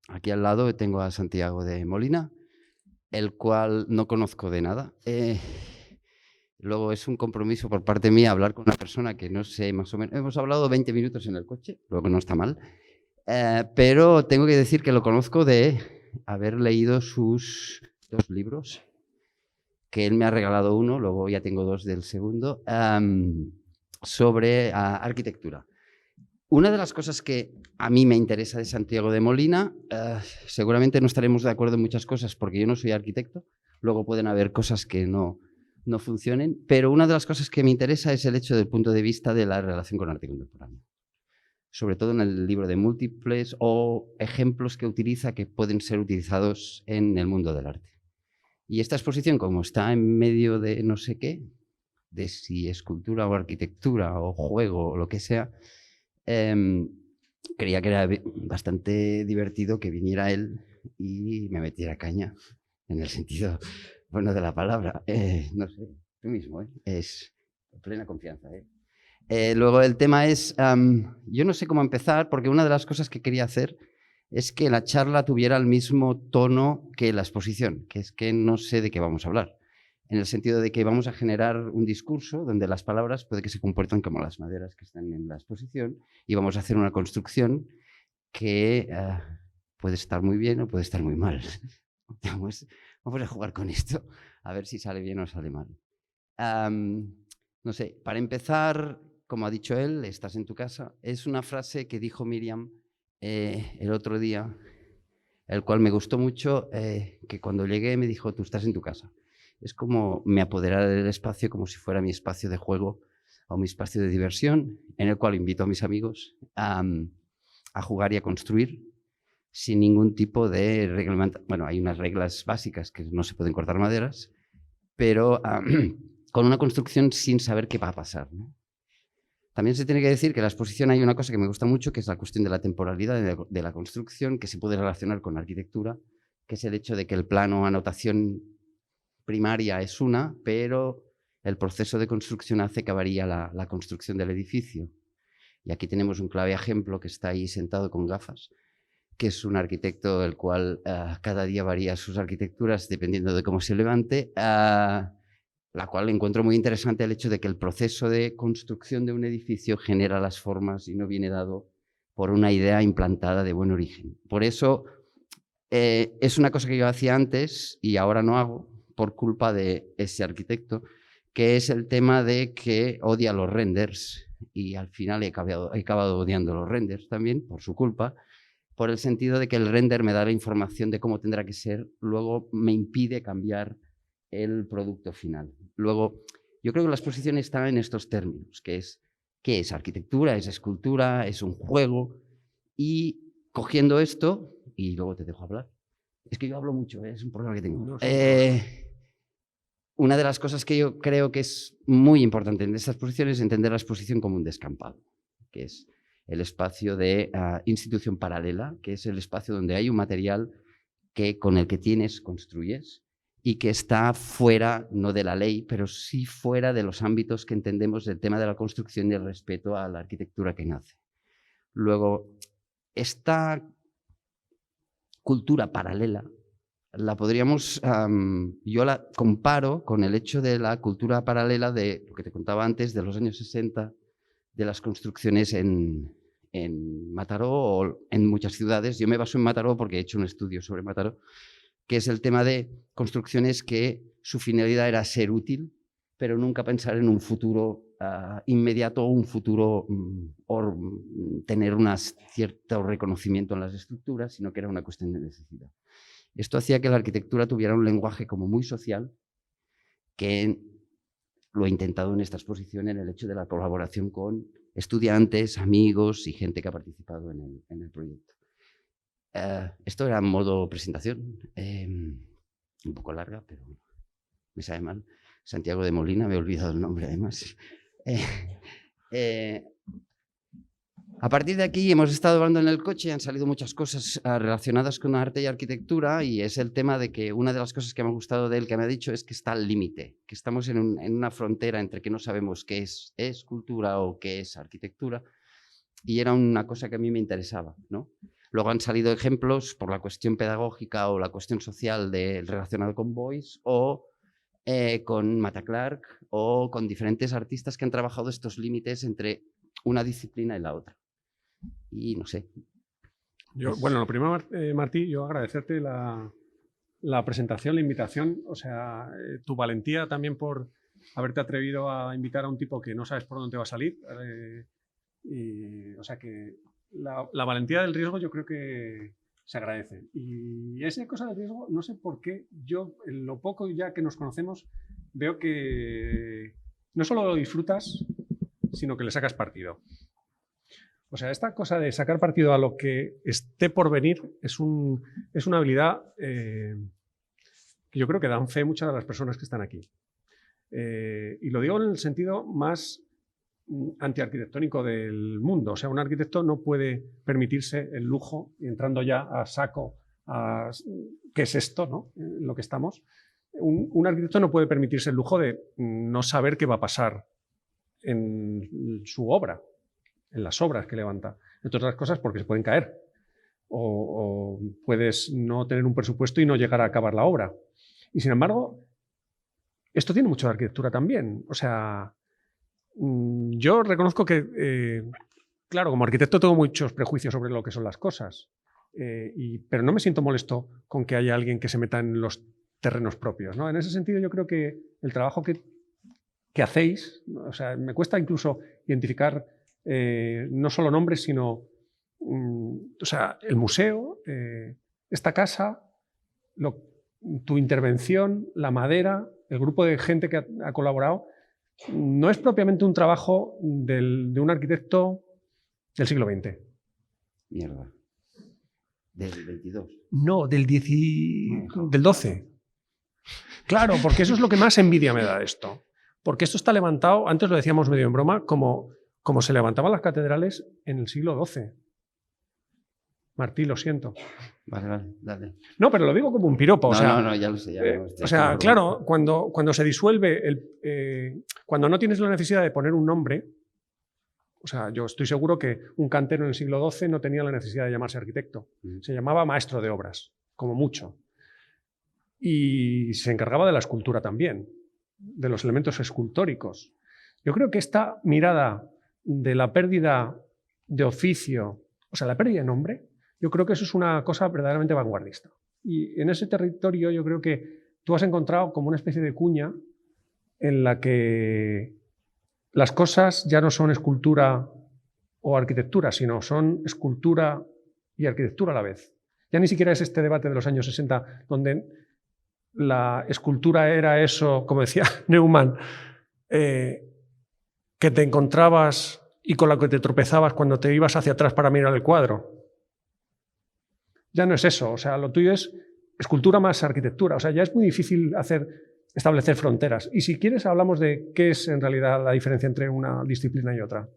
Aquí al lado tengo a Santiago de Molina, el cual no conozco de nada. Luego es un compromiso por parte mía hablar con una persona que no sé más o menos. Hemos hablado 20 minutos en el coche, luego no está mal. Pero tengo que decir que lo conozco de haber leído sus 2 libros, que él me ha regalado uno, luego ya tengo 2 del segundo, sobre arquitectura. Una de las cosas que a mí me interesa de Santiago de Molina, seguramente no estaremos de acuerdo en muchas cosas porque yo no soy arquitecto, luego pueden haber cosas que no funcionen, pero una de las cosas que me interesa es el hecho del punto de vista de la relación con arte contemporáneo. Sobre todo en el libro de múltiples o ejemplos que utiliza que pueden ser utilizados en el mundo del arte. Y esta exposición, como está en medio de no sé qué, de si escultura o arquitectura o juego o lo que sea, creía que era bastante divertido que viniera él y me metiera caña, en el sentido bueno de la palabra. No sé, tú mismo, es plena confianza. Luego el tema es, yo no sé cómo empezar, porque una de las cosas que quería hacer es que la charla tuviera el mismo tono que la exposición, que es que no sé de qué vamos a hablar, en el sentido de que vamos a generar un discurso donde las palabras puede que se comporten como las maderas que están en la exposición y vamos a hacer una construcción que puede estar muy bien o puede estar muy mal. Vamos a jugar con esto, a ver si sale bien o sale mal. No sé, para empezar, como ha dicho él, estás en tu casa, es una frase que dijo Miriam el otro día, el cual me gustó mucho, que cuando llegué me dijo, tú estás en tu casa. Es como me apoderar del espacio como si fuera mi espacio de juego o mi espacio de diversión, en el cual invito a mis amigos a jugar y a construir sin ningún tipo de reglamento. Bueno, hay unas reglas básicas que no se pueden cortar maderas, pero con una construcción sin saber qué va a pasar, ¿no? También se tiene que decir que en la exposición hay una cosa que me gusta mucho, que es la cuestión de la temporalidad de la construcción, que se puede relacionar con la arquitectura, que es el hecho de que el plano o anotación primaria es una, pero el proceso de construcción hace que varía la construcción del edificio. Y aquí tenemos un clave ejemplo que está ahí sentado con gafas, que es un arquitecto el cual cada día varía sus arquitecturas dependiendo de cómo se levante, la cual encuentro muy interesante el hecho de que el proceso de construcción de un edificio genera las formas y no viene dado por una idea implantada de buen origen. Por eso es una cosa que yo hacía antes y ahora no hago por culpa de ese arquitecto, que es el tema de que odia los renders y al final he acabado odiando los renders también por su culpa, por el sentido de que el render me da la información de cómo tendrá que ser, luego me impide cambiar el producto final. Luego, yo creo que la exposición está en estos términos, que es ¿qué es arquitectura? ¿Es escultura? ¿Es un juego? Y cogiendo esto, y luego te dejo hablar. Es que yo hablo mucho, es un problema que tengo. No, sin problema. Una de las cosas que yo creo que es muy importante en esta exposición es entender la exposición como un descampado, que es el espacio de institución paralela, que es el espacio donde hay un material con el que construyes y que está fuera, no de la ley, pero sí fuera de los ámbitos que entendemos del tema de la construcción y el respeto a la arquitectura que nace. Luego, esta cultura paralela la podríamos, yo la comparo con el hecho de la cultura paralela de lo que te contaba antes, de los años 60, de las construcciones en Mataró o en muchas ciudades. Yo me baso en Mataró porque he hecho un estudio sobre Mataró, que es el tema de construcciones que su finalidad era ser útil, pero nunca pensar en un futuro inmediato o un futuro o tener un cierto reconocimiento en las estructuras, sino que era una cuestión de necesidad. Esto hacía que la arquitectura tuviera un lenguaje como muy social, que lo he intentado en esta exposición en el hecho de la colaboración con estudiantes, amigos y gente que ha participado en el proyecto. Esto era en modo presentación, un poco larga, pero me sabe mal. Santiago de Molina, me he olvidado el nombre además. A partir de aquí hemos estado hablando en el coche y han salido muchas cosas relacionadas con arte y arquitectura, y es el tema de que una de las cosas que me ha gustado de él, que me ha dicho, es que está al límite, que estamos en una frontera entre que no sabemos qué es escultura o qué es arquitectura, y era una cosa que a mí me interesaba, ¿no? Luego han salido ejemplos por la cuestión pedagógica o la cuestión social relacionado con Boyce o con Mata Clark o con diferentes artistas que han trabajado estos límites entre una disciplina y la otra. Y no sé. Bueno, lo primero, Martí, yo agradecerte la presentación, la invitación, o sea, tu valentía también por haberte atrevido a invitar a un tipo que no sabes por dónde va a salir. O sea que la valentía del riesgo yo creo que se agradece. Y esa cosa del riesgo, no sé por qué, yo en lo poco ya que nos conocemos, veo que no solo lo disfrutas, sino que le sacas partido. O sea, esta cosa de sacar partido a lo que esté por venir es una habilidad que yo creo que dan fe muchas de las personas que están aquí. Y lo digo en el sentido más antiarquitectónico del mundo. O sea, un arquitecto no puede permitirse el lujo, y entrando ya a saco, ¿qué es esto, no? En lo que estamos. Un arquitecto no puede permitirse el lujo de no saber qué va a pasar en su obra, en las obras que levanta. Entre otras cosas porque se pueden caer. O puedes no tener un presupuesto y no llegar a acabar la obra. Y sin embargo, esto tiene mucho de arquitectura también. O sea, yo reconozco que, claro, como arquitecto tengo muchos prejuicios sobre lo que son las cosas, pero no me siento molesto con que haya alguien que se meta en los terrenos propios, ¿no? En ese sentido yo creo que el trabajo que hacéis, o sea, me cuesta incluso identificar no solo nombres, sino o sea, el museo, esta casa, tu intervención, la madera, el grupo de gente que ha colaborado, no es propiamente un trabajo de un arquitecto del siglo XX. Mierda. ¿Del 22? No, del 12. Claro, porque eso es lo que más envidia me da esto. Porque esto está levantado, antes lo decíamos medio en broma, como se levantaban las catedrales en el siglo XII. Martí, lo siento. Vale, dale. No, pero lo digo como un piropo. No, ya lo sé. O sea, claro, cuando se disuelve, cuando no tienes la necesidad de poner un nombre, o sea, yo estoy seguro que un cantero en el siglo XII no tenía la necesidad de llamarse arquitecto. Se llamaba maestro de obras, como mucho. Y se encargaba de la escultura también, de los elementos escultóricos. Yo creo que esta mirada de la pérdida de oficio, o sea, la pérdida de nombre, yo creo que eso es una cosa verdaderamente vanguardista. Y en ese territorio yo creo que tú has encontrado como una especie de cuña en la que las cosas ya no son escultura o arquitectura, sino son escultura y arquitectura a la vez. Ya ni siquiera es este debate de los años 60, donde la escultura era eso, como decía Neumann, que te encontrabas y con la que te tropezabas cuando te ibas hacia atrás para mirar el cuadro. Ya no es eso, o sea, lo tuyo es escultura más arquitectura, o sea, ya es muy difícil establecer fronteras. Y si quieres hablamos de qué es en realidad la diferencia entre una disciplina y otra.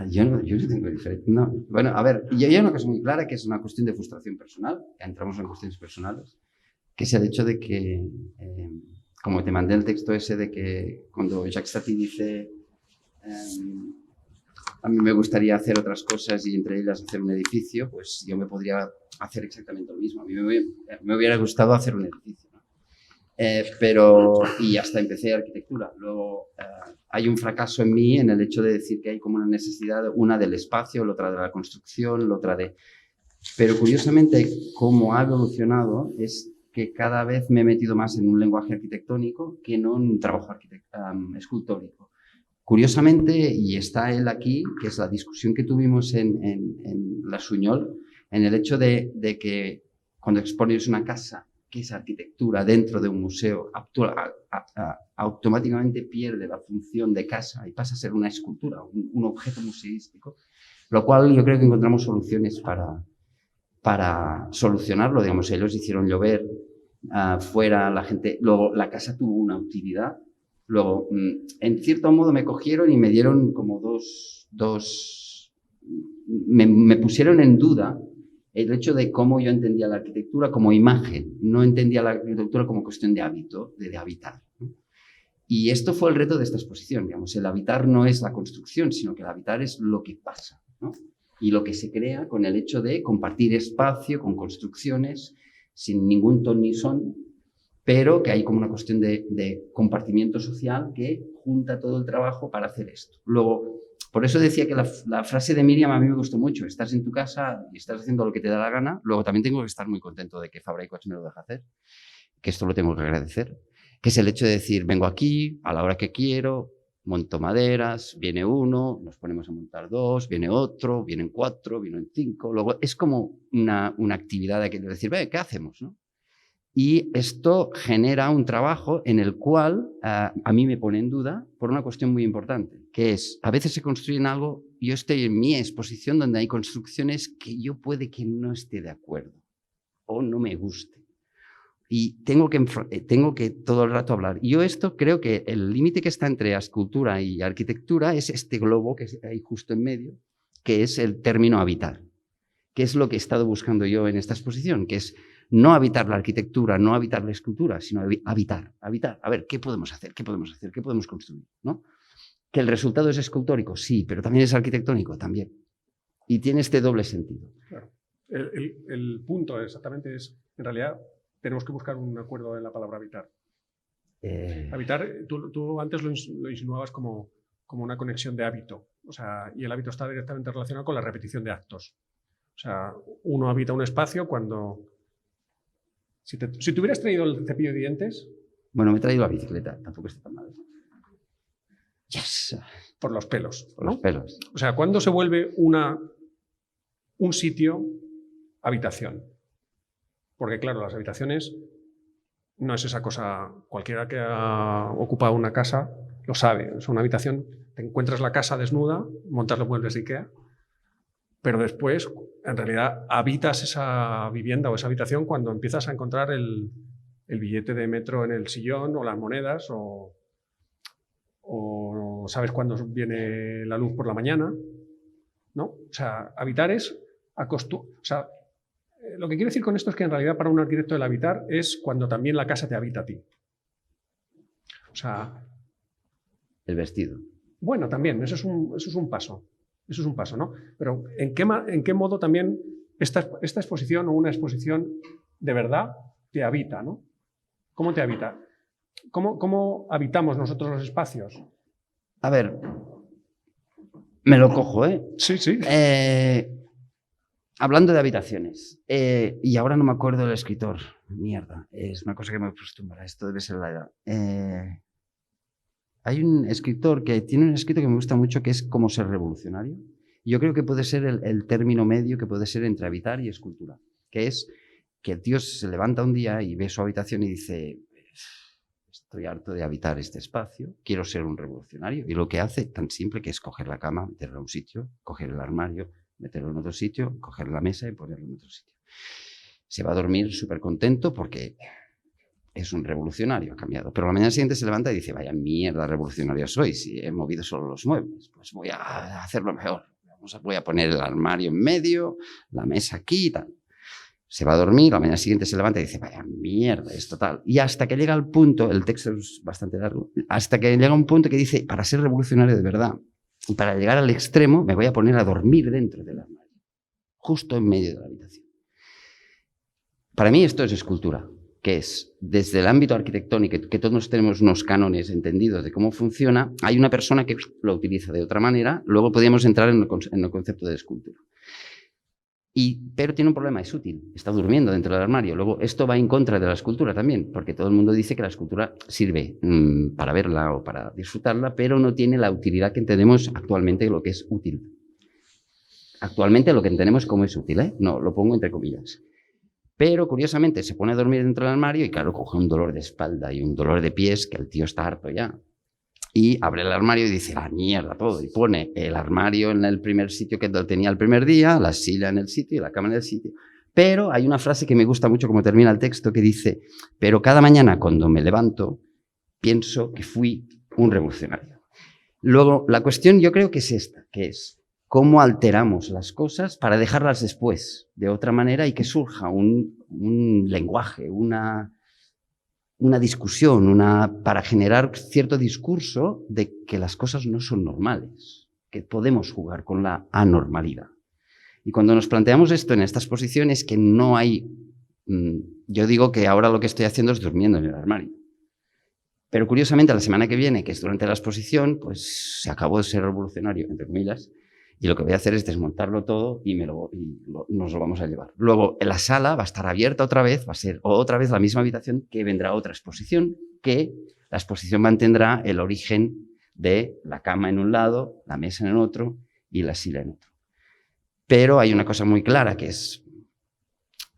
Yo no tengo diferencia. No. Bueno, a ver, yo hay una cosa muy clara que es una cuestión de frustración personal, entramos en cuestiones personales, que es el hecho de que, como te mandé el texto ese de que cuando Jacques Tati dice a mí me gustaría hacer otras cosas y entre ellas hacer un edificio, pues yo me podría hacer exactamente lo mismo. A mí me hubiera gustado hacer un edificio, ¿no? Y hasta empecé arquitectura. Luego hay un fracaso en mí en el hecho de decir que hay como una necesidad, una del espacio, la otra de la construcción, la otra de... Pero curiosamente, cómo ha evolucionado es que cada vez me he metido más en un lenguaje arquitectónico que no en un trabajo escultórico. Curiosamente, y está él aquí, que es la discusión que tuvimos en la Suñol, en el hecho de que cuando expones una casa que es arquitectura dentro de un museo, automáticamente pierde la función de casa y pasa a ser una escultura, un objeto museístico, lo cual yo creo que encontramos soluciones para solucionarlo. Digamos, ellos hicieron llover fuera, la gente, luego la casa tuvo una utilidad. Luego, en cierto modo me cogieron y me dieron como me pusieron en duda el hecho de cómo yo entendía la arquitectura como imagen. No entendía la arquitectura como cuestión de hábito, de habitar, ¿no? Y esto fue el reto de esta exposición, digamos. El habitar no es la construcción, sino que el habitar es lo que pasa, ¿no? y lo que se crea con el hecho de compartir espacio con construcciones sin ningún ton ni son, pero que hay como una cuestión de compartimiento social que junta todo el trabajo para hacer esto. Luego, por eso decía que la frase de Miriam a mí me gustó mucho. Estás en tu casa y estás haciendo lo que te da la gana. Luego también tengo que estar muy contento de que Fabra y Coats me lo deja hacer, que esto lo tengo que agradecer, que es el hecho de decir, vengo aquí a la hora que quiero, monto maderas, viene uno, nos ponemos a montar dos, viene otro, vienen cuatro, vienen cinco. Luego es como una actividad de decir, ¿qué hacemos? ¿No? Y esto genera un trabajo en el cual a mí me pone en duda por una cuestión muy importante, que es, a veces se construyen algo, yo estoy en mi exposición donde hay construcciones que yo puede que no esté de acuerdo o no me guste. Y tengo que todo el rato hablar. Y yo esto creo que el límite que está entre escultura y arquitectura es este globo que hay justo en medio, que es el término habitar, que es lo que he estado buscando yo en esta exposición, que es no habitar la arquitectura, no habitar la escultura, sino habitar. A ver, ¿qué podemos hacer? ¿Qué podemos hacer? ¿Qué podemos construir? ¿No? ¿Que el resultado es escultórico? Sí, pero también es arquitectónico, también. Y tiene este doble sentido. Claro. El punto exactamente es, en realidad, tenemos que buscar un acuerdo en la palabra habitar. Habitar, tú antes lo insinuabas como una conexión de hábito. O sea, y el hábito está directamente relacionado con la repetición de actos. O sea, uno habita un espacio cuando... Si te hubieras traído el cepillo de dientes... Bueno, me he traído la bicicleta, tampoco está tan mal. Yes. Por los pelos. Por los pelos. O sea, ¿cuándo se vuelve un sitio habitación? Porque, claro, las habitaciones no es esa cosa... Cualquiera que ha ocupado una casa lo sabe. Es una habitación, te encuentras la casa desnuda, montas los muebles de Ikea, pero después, en realidad, habitas esa vivienda o esa habitación cuando empiezas a encontrar el billete de metro en el sillón o las monedas o sabes cuándo viene la luz por la mañana, ¿no? O sea, habitar es o sea, lo que quiero decir con esto es que en realidad para un arquitecto el habitar es cuando también la casa te habita a ti. O sea... El vestido. Bueno, también, eso es un paso. Eso es un paso, ¿no? Pero ¿en qué modo también esta exposición o una exposición de verdad te habita, ¿no? ¿Cómo te habita? ¿Cómo habitamos nosotros los espacios? A ver, me lo cojo, ¿eh? Sí, sí. Hablando de habitaciones, y ahora no me acuerdo del escritor, mierda, es una cosa que me acostumbra, esto debe ser la edad. Hay un escritor que tiene un escrito que me gusta mucho que es Cómo ser revolucionario. Yo creo que puede ser el término medio que puede ser entre habitar y escultura, que es que el tío se levanta un día y ve su habitación y dice, estoy harto de habitar este espacio, quiero ser un revolucionario. Y lo que hace, tan simple, que es coger la cama, meterla a un sitio, coger el armario, meterlo en otro sitio, coger la mesa y ponerlo en otro sitio. Se va a dormir súper contento porque es un revolucionario, ha cambiado. Pero la mañana siguiente se levanta y dice, vaya mierda revolucionario soy, si he movido solo los muebles, pues voy a hacerlo mejor. Voy a poner el armario en medio, la mesa aquí y tal. Se va a dormir, la mañana siguiente se levanta y dice, vaya mierda, es total. Y hasta que llega al punto, el texto es bastante largo, hasta que llega un punto que dice, para ser revolucionario de verdad, y para llegar al extremo, me voy a poner a dormir dentro del armario, justo en medio de la habitación. Para mí esto es escultura, que es, desde el ámbito arquitectónico, que todos tenemos unos cánones entendidos de cómo funciona, hay una persona que lo utiliza de otra manera, luego podríamos entrar en el concepto de escultura. Pero tiene un problema, es útil, está durmiendo dentro del armario. Luego, esto va en contra de la escultura también, porque todo el mundo dice que la escultura sirve para verla o para disfrutarla, pero no tiene la utilidad que entendemos actualmente lo que es útil. Actualmente lo que entendemos como es útil, ¿eh? No, lo pongo entre comillas. Pero, curiosamente, se pone a dormir dentro del armario y, claro, coge un dolor de espalda y un dolor de pies que el tío está harto ya. Y abre el armario y dice, la mierda, todo. Y pone el armario en el primer sitio que lo tenía el primer día, la silla en el sitio y la cama en el sitio. Pero hay una frase que me gusta mucho como termina el texto que dice, pero cada mañana cuando me levanto, pienso que fui un revolucionario. Luego, la cuestión yo creo que es esta, que es cómo alteramos las cosas para dejarlas después de otra manera y que surja un lenguaje, una discusión, para generar cierto discurso de que las cosas no son normales, que podemos jugar con la anormalidad. Y cuando nos planteamos esto en estas posiciones, que no hay... Yo digo que ahora lo que estoy haciendo es durmiendo en el armario. Pero curiosamente, la semana que viene, que es durante la exposición, pues se acabó de ser revolucionario, entre comillas, y lo que voy a hacer es desmontarlo todo y nos lo vamos a llevar. Luego, la sala va a estar abierta otra vez, va a ser otra vez la misma habitación, que vendrá otra exposición, que la exposición mantendrá el origen de la cama en un lado, la mesa en otro y la silla en otro. Pero hay una cosa muy clara que es,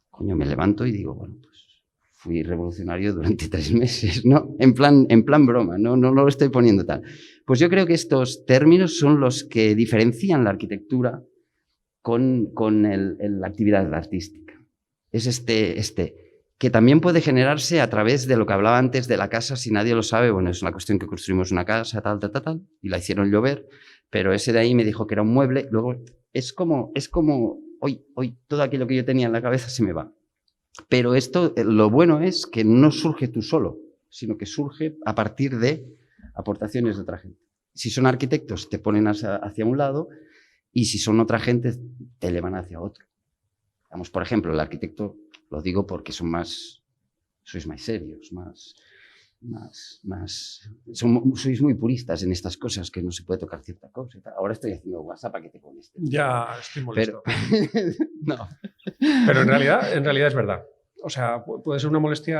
coño, me levanto y digo, bueno, pues fui revolucionario durante 3 meses, ¿no? En plan broma, no lo estoy poniendo tal. Pues yo creo que estos términos son los que diferencian la arquitectura con la actividad artística. Es que también puede generarse a través de lo que hablaba antes de la casa, si nadie lo sabe, bueno, es una cuestión que construimos una casa, tal, y la hicieron llover, pero ese de ahí me dijo que era un mueble, luego es como hoy todo aquello que yo tenía en la cabeza se me va. Pero esto, lo bueno es que no surge tú solo, sino que surge a partir de aportaciones de otra gente. Si son arquitectos, te ponen hacia un lado, y si son otra gente, te elevan hacia otro. Vamos, por ejemplo, el arquitecto, lo digo porque sois más serios, sois muy puristas en estas cosas, que no se puede tocar cierta cosa. Ahora estoy haciendo WhatsApp para que te moleste. Ya estoy molesto. No. Pero en realidad es verdad. O sea, puede ser una molestia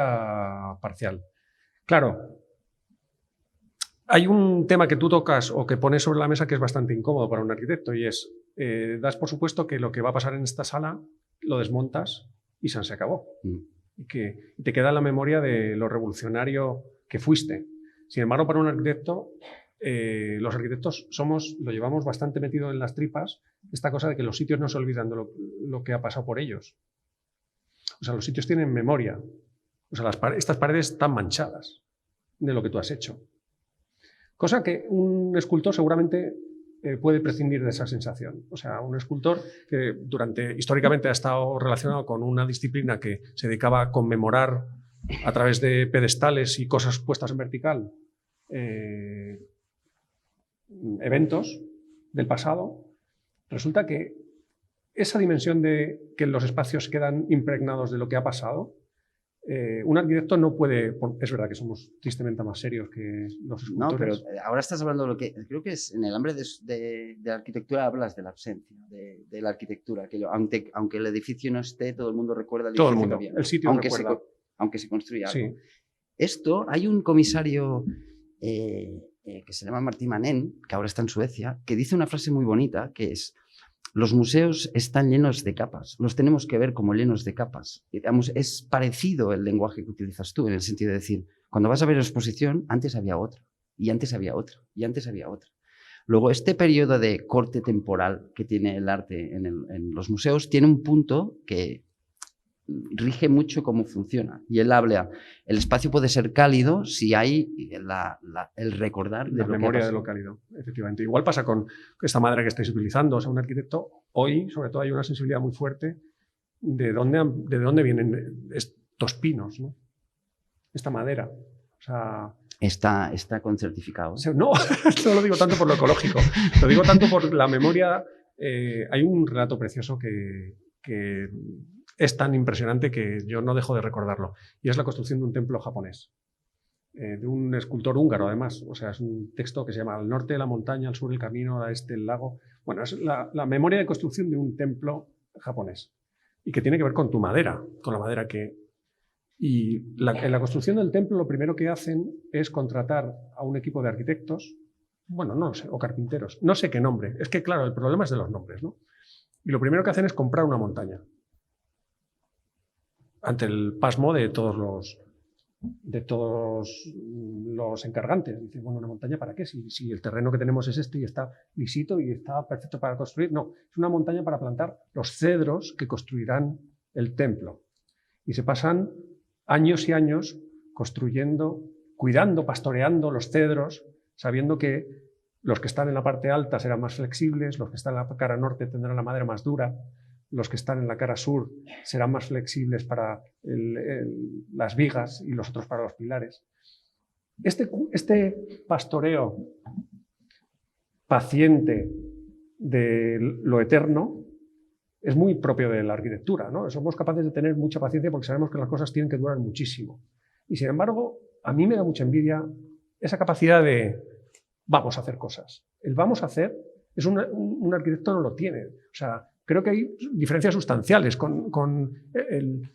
parcial. Claro, hay un tema que tú tocas o que pones sobre la mesa que es bastante incómodo para un arquitecto, y es, das por supuesto que lo que va a pasar en esta sala lo desmontas y se acabó. Y que te queda en la memoria de lo revolucionario que fuiste. Sin embargo, para un arquitecto, los arquitectos lo llevamos bastante metido en las tripas, esta cosa de que los sitios no se olvidan de lo que ha pasado por ellos. O sea, los sitios tienen memoria. O sea, estas paredes están manchadas de lo que tú has hecho. Cosa que un escultor seguramente puede prescindir de esa sensación. O sea, un escultor que históricamente ha estado relacionado con una disciplina que se dedicaba a conmemorar a través de pedestales y cosas puestas en vertical eventos del pasado, resulta que esa dimensión de que los espacios quedan impregnados de lo que ha pasado, un arquitecto no puede... Es verdad que somos tristemente más serios que los escultores. No, pero ahora estás hablando de lo que... Creo que es en el hambre de arquitectura hablas de la ausencia, de la arquitectura. Que aunque el edificio no esté, todo el mundo recuerda el edificio. Todo el mundo, bien, el sitio recuerda. Aunque se construya algo. Sí. Esto, hay un comisario que se llama Martí Manén, que ahora está en Suecia, que dice una frase muy bonita, que es: los museos están llenos de capas, los tenemos que ver como llenos de capas. Digamos, es parecido el lenguaje que utilizas tú, en el sentido de decir, cuando vas a ver la exposición, antes había otra, y antes había otra, y antes había otra. Luego, este periodo de corte temporal que tiene el arte en los museos tiene un punto que rige mucho cómo funciona. Y él habla, el espacio puede ser cálido si hay el recordar de la memoria de lo cálido, efectivamente. Igual pasa con esta madera que estáis utilizando. O sea, un arquitecto, hoy, sobre todo, hay una sensibilidad muy fuerte de dónde vienen estos pinos, ¿no? Esta madera. O sea, está con certificado. No, no lo digo tanto por lo ecológico, lo digo tanto por la memoria. Hay un relato precioso que es tan impresionante que yo no dejo de recordarlo, y es la construcción de un templo japonés, de un escultor húngaro, además. O sea, es un texto que se llama Al norte de la montaña, al sur del camino, al este del lago. Bueno, es la memoria de construcción de un templo japonés, y que tiene que ver con tu madera, con la madera que... Y en la construcción del templo lo primero que hacen es contratar a un equipo de arquitectos, bueno, no lo sé, o carpinteros, no sé qué nombre, es que claro, el problema es de los nombres, ¿no? Y lo primero que hacen es comprar una montaña, ante el pasmo de todos los encargantes. Dicen, bueno, ¿una montaña para qué? Si el terreno que tenemos es este y está lisito y está perfecto para construir. No, es una montaña para plantar los cedros que construirán el templo. Y se pasan años y años construyendo, cuidando, pastoreando los cedros, sabiendo que los que están en la parte alta serán más flexibles, los que están en la cara norte tendrán la madera más dura, los que están en la cara sur serán más flexibles para las vigas y los otros para los pilares. Este pastoreo paciente de lo eterno es muy propio de la arquitectura, ¿no? Somos capaces de tener mucha paciencia porque sabemos que las cosas tienen que durar muchísimo. Y sin embargo, a mí me da mucha envidia esa capacidad de vamos a hacer cosas. El vamos a hacer, un arquitecto no lo tiene. O sea, creo que hay diferencias sustanciales con el...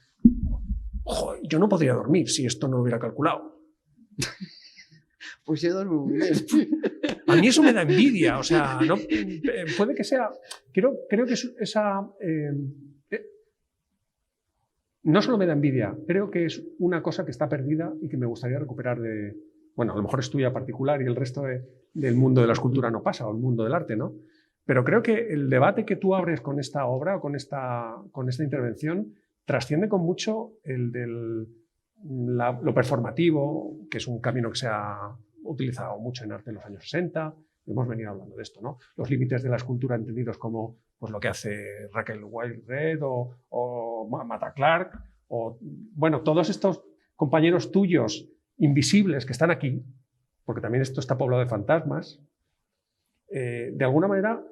Ojo, yo no podría dormir si esto no lo hubiera calculado. Pues yo duermo muy bien. A mí eso me da envidia, o sea, no, puede que sea... Creo que esa... no solo me da envidia, creo que es una cosa que está perdida y que me gustaría recuperar de... Bueno, a lo mejor es tuya particular y el resto del mundo de la escultura no pasa, o el mundo del arte, ¿no? Pero creo que el debate que tú abres con esta obra o con esta intervención trasciende con mucho el lo performativo, que es un camino que se ha utilizado mucho en arte en los años 60. Hemos venido hablando de esto, ¿no? Los límites de la escultura entendidos como pues, lo que hace Raquel Wild-Red o Mata Clark, o bueno, todos estos compañeros tuyos invisibles que están aquí, porque también esto está poblado de fantasmas, de alguna manera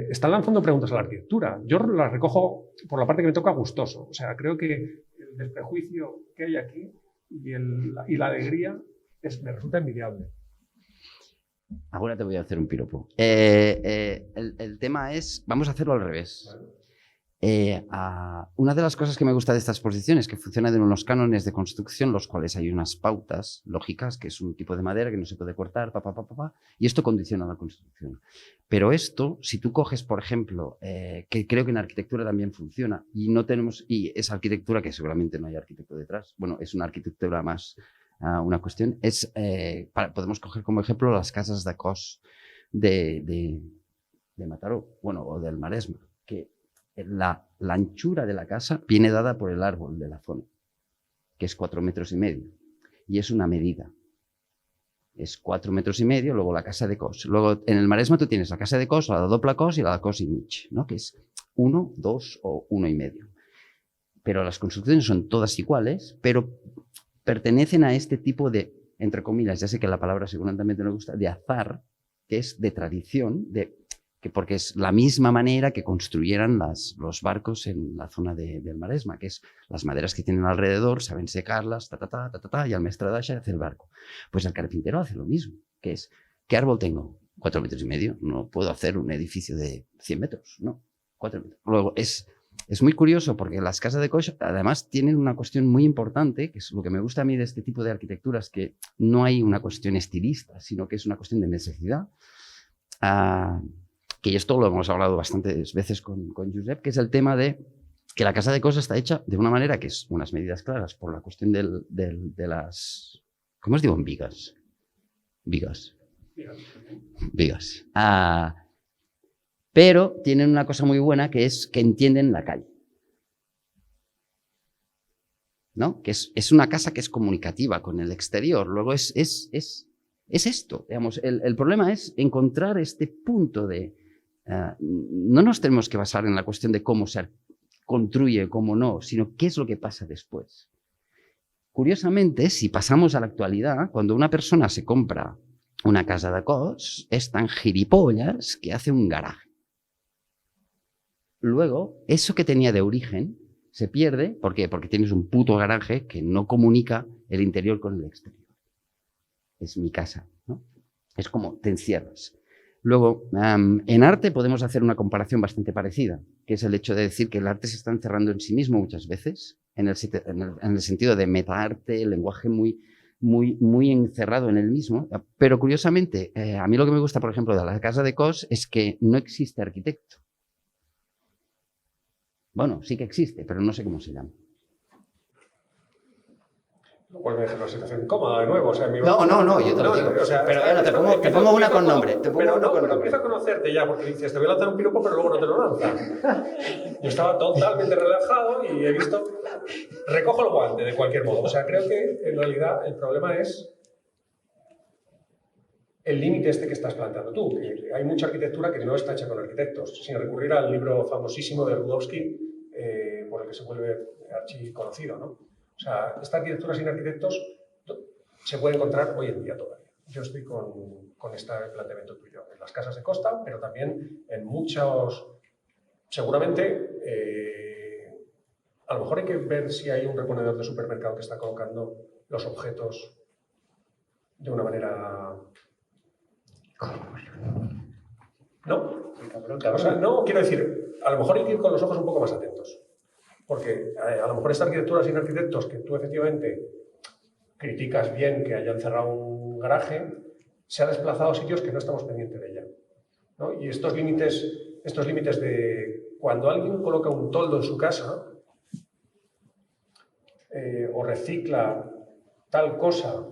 están lanzando preguntas a la arquitectura. Yo las recojo por la parte que me toca gustoso. O sea, creo que el desprejuicio que hay aquí y la alegría me resulta envidiable. Ahora te voy a hacer un piropo. El tema es, vamos a hacerlo al revés. Una de las cosas que me gusta de esta exposición es que funciona de unos cánones de construcción, los cuales hay unas pautas lógicas, que es un tipo de madera que no se puede cortar, y esto condiciona la construcción. Pero esto, si tú coges, por ejemplo, que creo que en arquitectura también funciona, y esa arquitectura que seguramente no hay arquitecto detrás, bueno, es una arquitectura más una cuestión, podemos coger como ejemplo las casas de cos de Mataró, bueno, o del Maresma, que la anchura de la casa viene dada por el árbol de la zona, que es 4,5 metros, y es una medida. Es 4,5 metros, luego la casa de cos. Luego en el Maresma tú tienes la casa de cos, la de doble cos y la de cos y mig, ¿no? Que es 1, 2 o 1,5. Pero las construcciones son todas iguales, pero pertenecen a este tipo de, entre comillas, ya sé que la palabra seguramente no me gusta, de azar, que es de tradición, porque es la misma manera que construyeran los barcos en la zona del Maresma, que es las maderas que tienen alrededor, saben secarlas, y al mestradasha hace el barco. Pues el carpintero hace lo mismo, que es, ¿qué árbol tengo? 4,5 metros, no puedo hacer un edificio de 100 metros, no, 4 metros. Luego es muy curioso porque las casas de coche además tienen una cuestión muy importante, que es lo que me gusta a mí de este tipo de arquitecturas, que no hay una cuestión estilista, sino que es una cuestión de necesidad. Que esto lo hemos hablado bastantes veces con Josep, que es el tema de que la casa de cos está hecha de una manera que es unas medidas claras por la cuestión de las... ¿Cómo os digo? Vigas. Pero tienen una cosa muy buena, que es que entienden la calle, ¿no? Que es una casa que es comunicativa con el exterior. Luego es esto, digamos. El problema es encontrar este punto de... no nos tenemos que basar en la cuestión de cómo se construye, cómo no, sino qué es lo que pasa después. Curiosamente, si pasamos a la actualidad, cuando una persona se compra una casa de cos, es tan gilipollas que hace un garaje. Luego, eso que tenía de origen se pierde. ¿Por qué? Porque tienes un puto garaje que no comunica el interior con el exterior. Es mi casa, ¿no? Es como te encierras. Luego, en arte podemos hacer una comparación bastante parecida, que es el hecho de decir que el arte se está encerrando en sí mismo muchas veces, en el sentido de metaarte, el lenguaje muy encerrado en el mismo. Pero curiosamente, a mí lo que me gusta, por ejemplo, de la casa de cos es que no existe arquitecto. Bueno, sí que existe, pero no sé cómo se llama. Lo cual me deja una situación incómoda de nuevo. O sea, no, yo te lo digo. O sea, pero bueno, te pongo una con nombre. Pero empiezo a conocerte ya, porque dices, te voy a lanzar un piropo, pero luego no te lo lanzan. Yo estaba totalmente relajado y he visto... Recojo el guante, de cualquier modo. O sea, creo que en realidad el problema es el límite este que estás planteando tú. Que hay mucha arquitectura que no está hecha con arquitectos, sin recurrir al libro famosísimo de Rudowski, por el que se vuelve archiconocido, ¿no? O sea, esta arquitectura sin arquitectos se puede encontrar hoy en día todavía. Yo estoy con este planteamiento tuyo en las casas de costa, pero también en muchos seguramente a lo mejor hay que ver si hay un reponedor de supermercado que está colocando los objetos de una manera... ¿No? O sea, no, quiero decir, a lo mejor hay que ir con los ojos un poco más atentos. Porque a lo mejor esta arquitectura sin arquitectos que tú efectivamente criticas bien que hayan cerrado un garaje, se ha desplazado a sitios que no estamos pendientes de ella, ¿no? Y estos límites de cuando alguien coloca un toldo en su casa o recicla tal cosa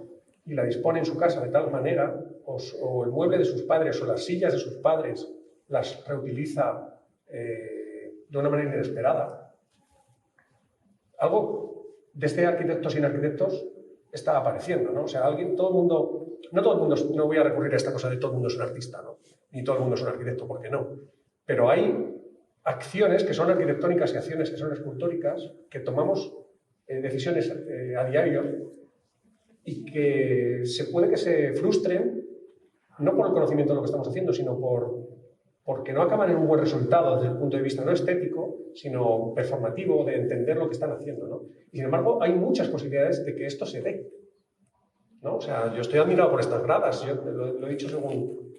y la dispone en su casa de tal manera, o el mueble de sus padres o las sillas de sus padres las reutiliza de una manera inesperada. Algo de este arquitectos sin arquitectos está apareciendo, ¿no? O sea, no voy a recurrir a esta cosa de todo el mundo es un artista, ¿no? Ni todo el mundo es un arquitecto, ¿por qué no? Pero hay acciones que son arquitectónicas y acciones que son escultóricas que tomamos decisiones a diario y que puede que se frustren no por el conocimiento de lo que estamos haciendo, sino porque no acaban en un buen resultado desde el punto de vista no estético, sino performativo, de entender lo que están haciendo, ¿no? Y sin embargo, hay muchas posibilidades de que esto se dé, ¿no? O sea, yo estoy admirado por estas gradas, yo lo he dicho según...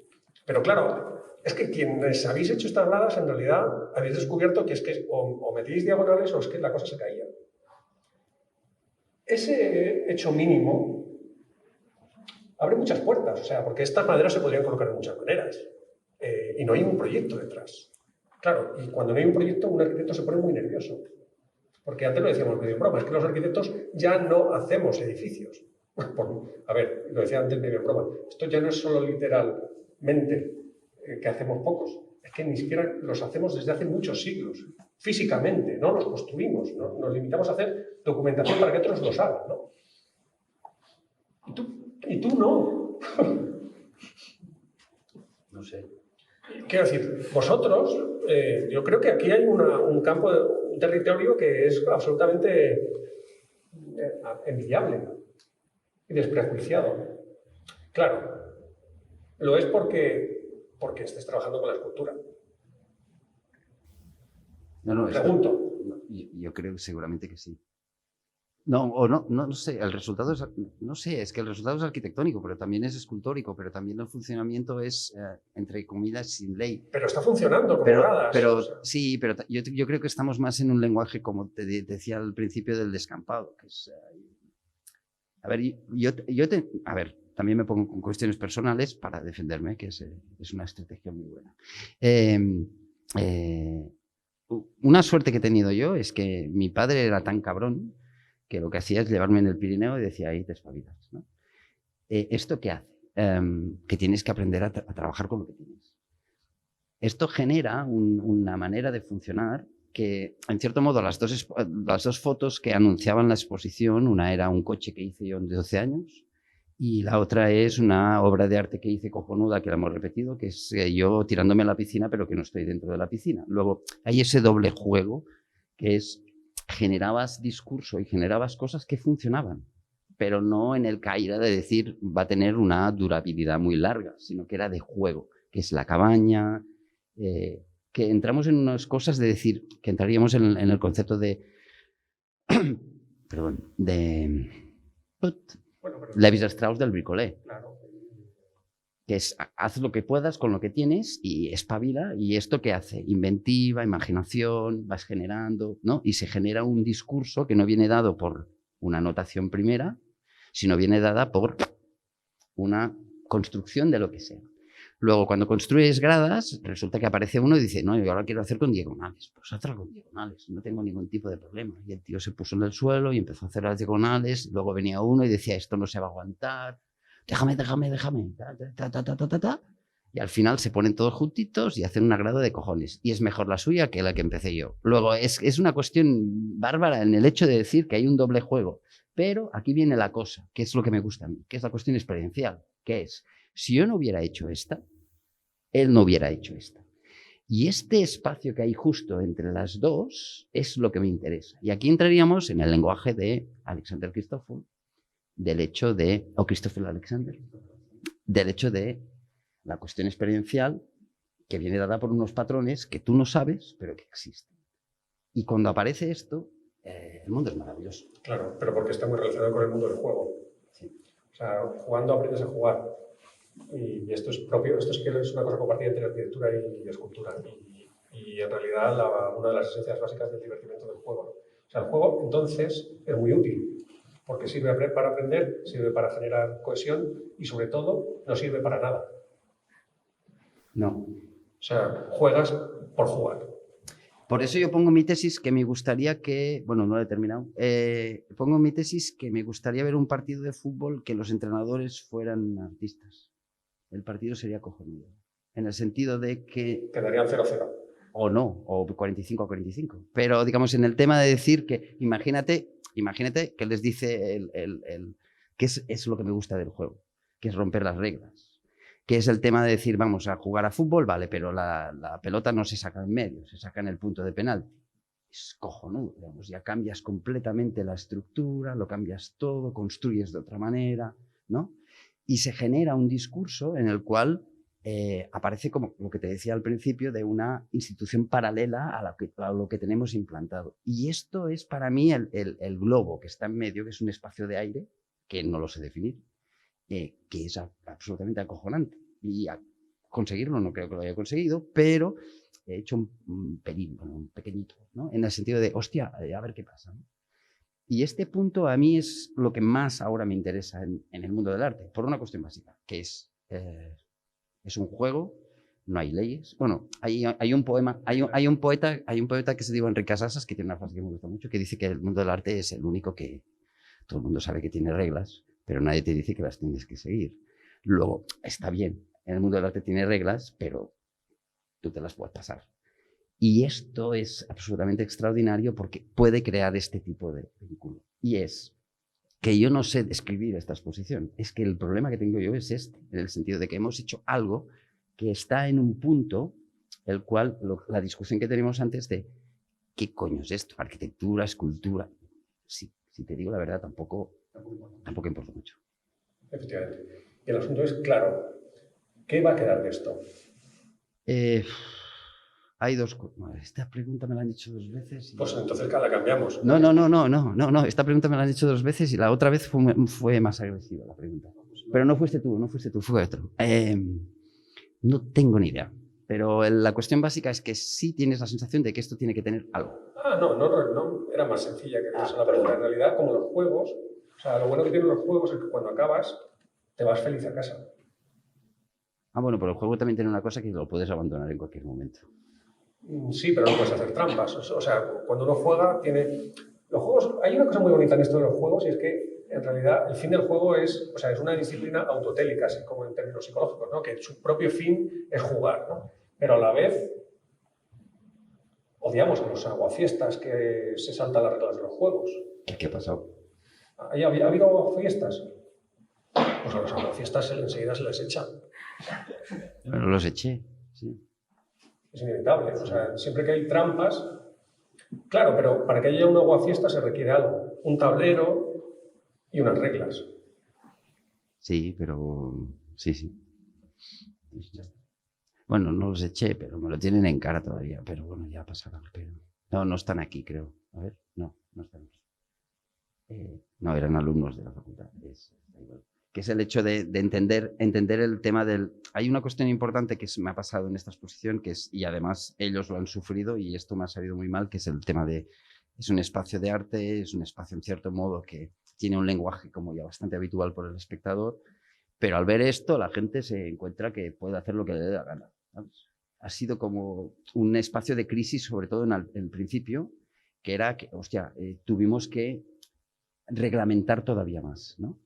Pero claro, es que quienes habéis hecho estas gradas, en realidad habéis descubierto que es que o metíais diagonales o es que la cosa se caía. Ese hecho mínimo abre muchas puertas, o sea, porque estas maderas se podrían colocar de muchas maneras. Y no hay un proyecto detrás. Claro, y cuando no hay un proyecto, un arquitecto se pone muy nervioso. Porque antes lo decíamos medio en broma, es que los arquitectos ya no hacemos edificios. A ver, lo decía antes medio en broma, esto ya no es solo literalmente que hacemos pocos, es que ni siquiera los hacemos desde hace muchos siglos. Físicamente, no los construimos, ¿no? Nos limitamos a hacer documentación para que otros los hagan, ¿no? Y tú no. No sé. Quiero decir, vosotros, yo creo que aquí hay un campo, un territorio que es absolutamente envidiable y desprejuiciado. Claro, lo es porque estés trabajando con la escultura. No, Pregunto. Yo creo que seguramente que sí. No sé, el resultado es, no sé, es que el resultado es arquitectónico, pero también es escultórico, pero también el funcionamiento es, entre comillas, sin ley. Pero está funcionando como gradas. Pero sí, pero yo creo que estamos más en un lenguaje, como te decía al principio, del descampado, que es... a ver, también me pongo con cuestiones personales para defenderme, que es una estrategia muy buena. Una suerte que he tenido yo es que mi padre era tan cabrón que lo que hacía es llevarme en el Pirineo y decía, ahí te espabilas, ¿no? ¿Esto qué hace? Que tienes que aprender a trabajar con lo que tienes. Esto genera una manera de funcionar que, en cierto modo, las dos fotos que anunciaban la exposición, una era un coche que hice yo de 12 años y la otra es una obra de arte que hice cojonuda, que la hemos repetido, que es yo tirándome a la piscina, pero que no estoy dentro de la piscina. Luego, hay ese doble juego que es... generabas discurso y generabas cosas que funcionaban, pero no en el caída de decir va a tener una durabilidad muy larga, sino que era de juego, que es la cabaña, que entramos en unas cosas de decir, que entraríamos en el concepto de, perdón, de Lévi-Strauss del bricolé. Claro. Que es, haz lo que puedas con lo que tienes y espabila. ¿Y esto qué hace? Inventiva, imaginación, vas generando, ¿no? Y se genera un discurso que no viene dado por una notación primera, sino viene dada por una construcción de lo que sea. Luego, cuando construyes gradas, resulta que aparece uno y dice, no, yo ahora quiero hacer con diagonales. Pues hazlo con diagonales, no tengo ningún tipo de problema. Y el tío se puso en el suelo y empezó a hacer las diagonales. Luego venía uno y decía, esto no se va a aguantar. Déjame. Y al final se ponen todos juntitos y hacen una grada de cojones. Y es mejor la suya que la que empecé yo. Luego, es una cuestión bárbara en el hecho de decir que hay un doble juego. Pero aquí viene la cosa, que es lo que me gusta a mí, que es la cuestión experiencial, que es, si yo no hubiera hecho esta, él no hubiera hecho esta. Y este espacio que hay justo entre las dos es lo que me interesa. Y aquí entraríamos en el lenguaje de Alexander Christoffel, del hecho de la cuestión experiencial, que viene dada por unos patrones que tú no sabes, pero que existen. Y cuando aparece esto, el mundo es maravilloso. Claro, pero porque está muy relacionado con el mundo del juego. Sí. O sea, jugando aprendes a jugar. Y esto es propio, esto sí que es una cosa compartida entre arquitectura y escultura. Y en realidad una de las esencias básicas del divertimento del juego, ¿no? O sea, el juego entonces es muy útil, porque sirve para aprender, sirve para generar cohesión y sobre todo no sirve para nada. No. O sea, juegas por jugar. Por eso yo pongo mi tesis que me gustaría que, bueno, no lo he terminado, pongo mi tesis que me gustaría ver un partido de fútbol que los entrenadores fueran artistas. El partido sería cojonudo. En el sentido de que... Quedarían 0-0. O no, o 45-45. Pero digamos en el tema de decir que, imagínate que les dice que es lo que me gusta del juego, que es romper las reglas. Que es el tema de decir, vamos a jugar a fútbol, vale, pero la pelota no se saca en medio, se saca en el punto de penalti. Es cojonudo, digamos, ya cambias completamente la estructura, lo cambias todo, construyes de otra manera, ¿no? Y se genera un discurso en el cual aparece como lo que te decía al principio de una institución paralela a lo que tenemos implantado. Y esto es para mí el globo que está en medio, que es un espacio de aire, que no lo sé definir, que es absolutamente acojonante. Y conseguirlo no creo que lo haya conseguido, pero he hecho un pelín, bueno, un pequeñito, ¿no? En el sentido de, hostia, a ver qué pasa, ¿no? Y este punto a mí es lo que más ahora me interesa en el mundo del arte, por una cuestión básica, que es un juego, no hay leyes. Bueno, hay un poema, hay un poeta que se llama Enrique Casasas, que tiene una frase que me gusta mucho, que dice que el mundo del arte es el único que todo el mundo sabe que tiene reglas, pero nadie te dice que las tienes que seguir. Luego, está bien, en el mundo del arte tiene reglas, pero tú te las puedes pasar. Y esto es absolutamente extraordinario porque puede crear este tipo de vínculo. Y es que yo no sé describir esta exposición. Es que el problema que tengo yo es este, en el sentido de que hemos hecho algo que está en un punto, el cual, la discusión que tenemos antes de ¿qué coño es esto? Arquitectura, escultura. Sí, si te digo la verdad, tampoco importa mucho. Efectivamente. Y el asunto es, claro, ¿qué va a quedar de esto? Hay dos cosas. Esta pregunta me la han hecho 2 veces. Pues entonces la cambiamos. No. Esta pregunta me la han hecho 2 veces y la otra vez fue más agresiva la pregunta. Pero no fuiste tú, fue otro. No tengo ni idea. Pero la cuestión básica es que sí tienes la sensación de que esto tiene que tener algo. No, era más sencilla que esa la pregunta. En realidad, como los juegos, o sea, lo bueno que tienen los juegos es que cuando acabas, te vas feliz a casa. Bueno, pero el juego también tiene una cosa que lo puedes abandonar en cualquier momento. Sí, pero no puedes hacer trampas. O sea, cuando uno juega, los juegos, hay una cosa muy bonita en esto de los juegos y es que, en realidad, el fin del juego es una disciplina autotélica, así como en términos psicológicos, ¿no? Que su propio fin es jugar, ¿no? Pero a la vez, odiamos a los aguafiestas que se saltan las reglas de los juegos. ¿Qué ha pasado? ¿Ha habido aguafiestas? Pues a los aguafiestas enseguida se les echa. Bueno, los eché, sí. Es inevitable. O sea, siempre que hay trampas... Claro, pero para que haya un aguafiesta se requiere algo. Un tablero y unas reglas. Sí, pero... Sí. Bueno, no los eché, pero me lo tienen en cara todavía. Pero bueno, ya pasará. Pero... No están aquí, creo. A ver, no están. No, eran alumnos de la facultad. Que es el hecho de entender el tema del... Hay una cuestión importante que me ha pasado en esta exposición, y además ellos lo han sufrido y esto me ha salido muy mal, que es el tema de... Es un espacio de arte, es un espacio en cierto modo que tiene un lenguaje como ya bastante habitual por el espectador, pero al ver esto la gente se encuentra que puede hacer lo que le dé la gana, ¿sabes? Ha sido como un espacio de crisis, sobre todo en el principio, que era que, tuvimos que reglamentar todavía más, ¿no?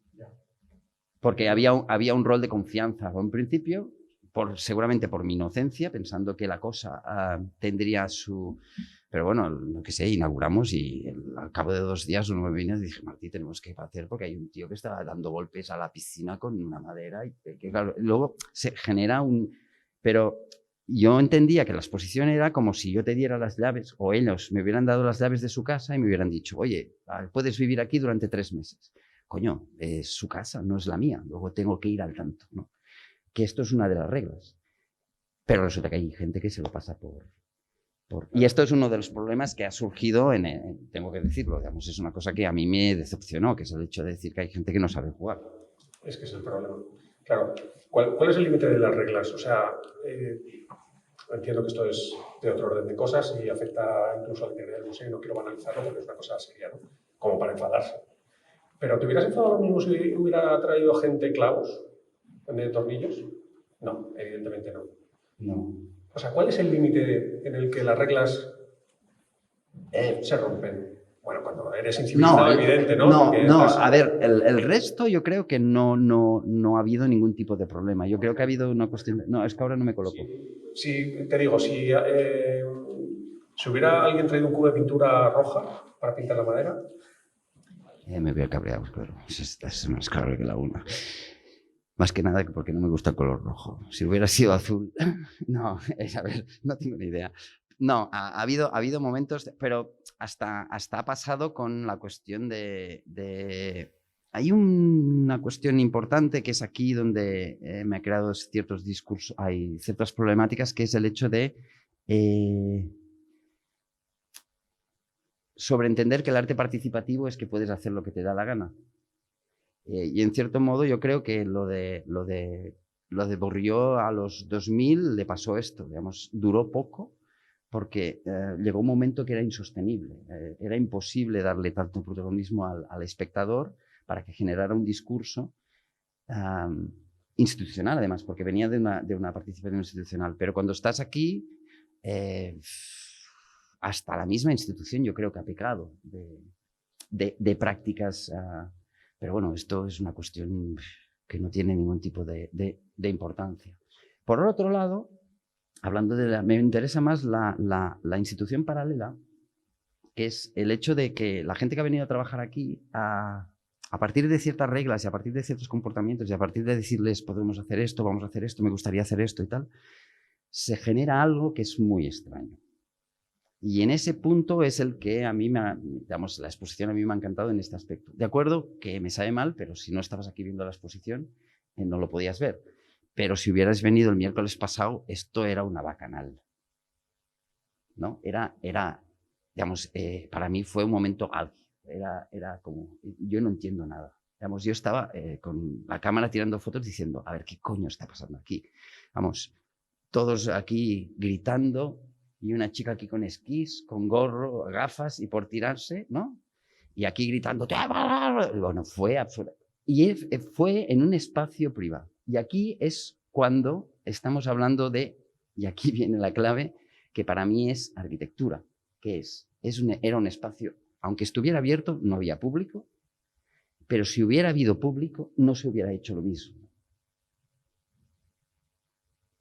Porque había un rol de confianza a un principio, seguramente por mi inocencia, pensando que la cosa tendría su... Pero bueno, no sé, inauguramos y al cabo de 2 días uno me vino y dije, Martí, tenemos que hacer porque hay un tío que está dando golpes a la piscina con una madera y que claro, luego se genera un... Pero yo entendía que la exposición era como si yo te diera las llaves o ellos me hubieran dado las llaves de su casa y me hubieran dicho, oye, puedes vivir aquí durante 3 meses. Coño, es su casa, no es la mía, luego tengo que ir al tanto, ¿no? Que esto es una de las reglas. pero resulta que hay gente que se lo pasa por... Y esto es uno de los problemas que ha surgido tengo que decirlo, digamos, es una cosa que a mí me decepcionó, que es el hecho de decir que hay gente que no sabe jugar. Es que es el problema. Claro, ¿cuál es el límite de las reglas? O sea, entiendo que esto es de otro orden de cosas y afecta incluso a la integridad del museo y no quiero banalizarlo porque es una cosa seria, ¿no? Como para enfadarse. Pero ¿te hubieras enfadado lo mismo si hubiera traído gente clavos en vez de tornillos? No, evidentemente no. No. O sea, ¿cuál es el límite en el que las reglas se rompen? Bueno, cuando eres incivilizado, evidente, ¿no? A ver, el resto yo creo que no ha habido ningún tipo de problema. Yo creo que ha habido una cuestión... No, es que ahora no me coloco. Sí, te digo, si hubiera alguien traído un cubo de pintura roja para pintar la madera... Me hubiera cabreado, claro. Es más claro que la una. Más que nada porque no me gusta el color rojo. Si hubiera sido azul... No, a ver, no tengo ni idea. No, ha habido momentos, pero hasta ha pasado con la cuestión de... Hay una cuestión importante que es aquí donde me ha creado ciertos discursos, hay ciertas problemáticas, que es el hecho de sobreentender que el arte participativo es que puedes hacer lo que te da la gana. Y en cierto modo yo creo que lo de Bourriaud a los 2000 le pasó esto, digamos, duró poco porque llegó un momento que era insostenible, era imposible darle tanto protagonismo al espectador para que generara un discurso institucional, además, porque venía de una participación institucional. Pero cuando estás aquí, hasta la misma institución yo creo que ha pecado de prácticas... pero bueno, esto es una cuestión que no tiene ningún tipo de importancia. Por otro lado, hablando me interesa más la institución paralela, que es el hecho de que la gente que ha venido a trabajar aquí, a partir de ciertas reglas y a partir de ciertos comportamientos y a partir de decirles podemos hacer esto, vamos a hacer esto, me gustaría hacer esto y tal, se genera algo que es muy extraño. Y en ese punto es el que a mí, digamos, la exposición a mí me ha encantado en este aspecto. De acuerdo que me sabe mal, pero si no estabas aquí viendo la exposición, no lo podías ver. Pero si hubieras venido el miércoles pasado, esto era una bacanal, ¿no? Era digamos, para mí fue un momento álgido. Era como, yo no entiendo nada. Digamos, yo estaba con la cámara tirando fotos diciendo, a ver, ¿qué coño está pasando aquí? Vamos, todos aquí gritando y una chica aquí con esquís, con gorro, gafas y por tirarse, ¿no? Y aquí gritando, bueno, fue absurdo. Y fue en un espacio privado. Y aquí es cuando estamos hablando de, y aquí viene la clave, que para mí es arquitectura. ¿Qué es? Era un espacio, aunque estuviera abierto, no había público, pero si hubiera habido público, no se hubiera hecho lo mismo.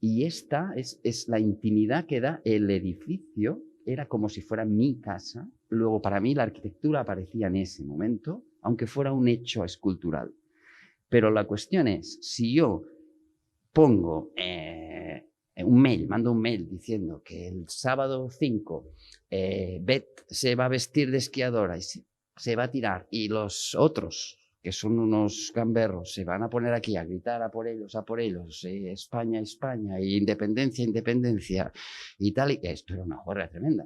Y esta es la intimidad que da el edificio, era como si fuera mi casa. Luego, para mí, la arquitectura aparecía en ese momento, aunque fuera un hecho escultural. Pero la cuestión es, si yo pongo mando un mail diciendo que el sábado 5 Beth se va a vestir de esquiadora y se va a tirar, y los otros, que son unos gamberros, se van a poner aquí a gritar a por ellos, España, España, y independencia, independencia, y tal, y esto era una juerga tremenda.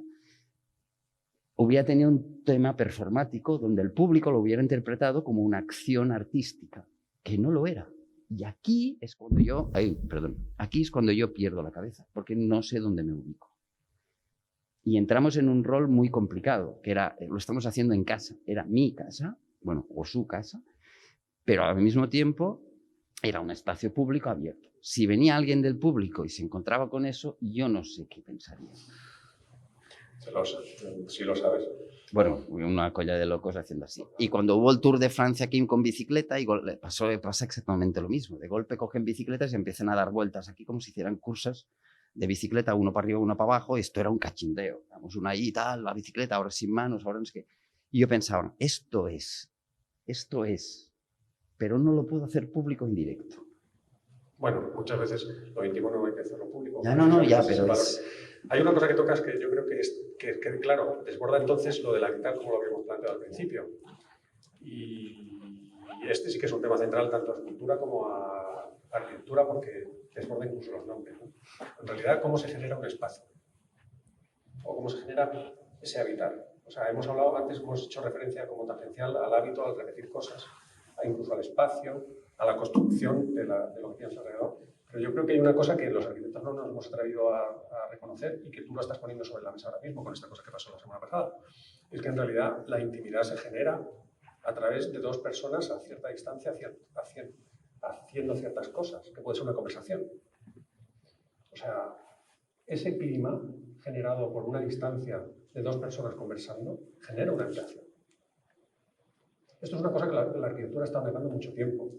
Hubiera tenido un tema performático donde el público lo hubiera interpretado como una acción artística, que no lo era. Y aquí es cuando yo pierdo la cabeza, porque no sé dónde me ubico. Y entramos en un rol muy complicado, que era, lo estamos haciendo en casa, era mi casa, bueno, o su casa, pero al mismo tiempo era un espacio público abierto. Si venía alguien del público y se encontraba con eso, yo no sé qué pensaría. Sí lo sabes. Bueno, una colla de locos haciendo así. Y cuando hubo el Tour de Francia aquí con bicicleta, pasa exactamente lo mismo. De golpe cogen bicicletas y empiezan a dar vueltas aquí como si hicieran cursos de bicicleta, uno para arriba, uno para abajo. Esto era un cachindeo. Damos una ahí y tal, la bicicleta, ahora sin manos, ahora no sé qué. Y yo pensaba, esto es, pero no lo puedo hacer público en directo. Bueno, muchas veces lo íntimo no hay que hacerlo público. Pero hay una cosa que tocas que yo creo que claro, desborda entonces lo de la guitarra como lo habíamos planteado al principio. Y este sí que es un tema central tanto a escultura como a arquitectura, porque desborda incluso los nombres, ¿no? En realidad, ¿cómo se genera un espacio? O cómo se genera ese habitar. O sea, hemos hablado antes, hemos hecho referencia como tangencial al hábito, al repetir cosas, incluso al espacio, a la construcción de lo que tienes alrededor. Pero yo creo que hay una cosa que los arquitectos no nos hemos atrevido a reconocer y que tú lo estás poniendo sobre la mesa ahora mismo con esta cosa que pasó la semana pasada. Es que en realidad la intimidad se genera a través de dos personas a cierta distancia haciendo ciertas cosas, que puede ser una conversación. O sea, ese clima generado por una distancia de dos personas conversando genera una habitación. Esto es una cosa que la arquitectura está negando mucho tiempo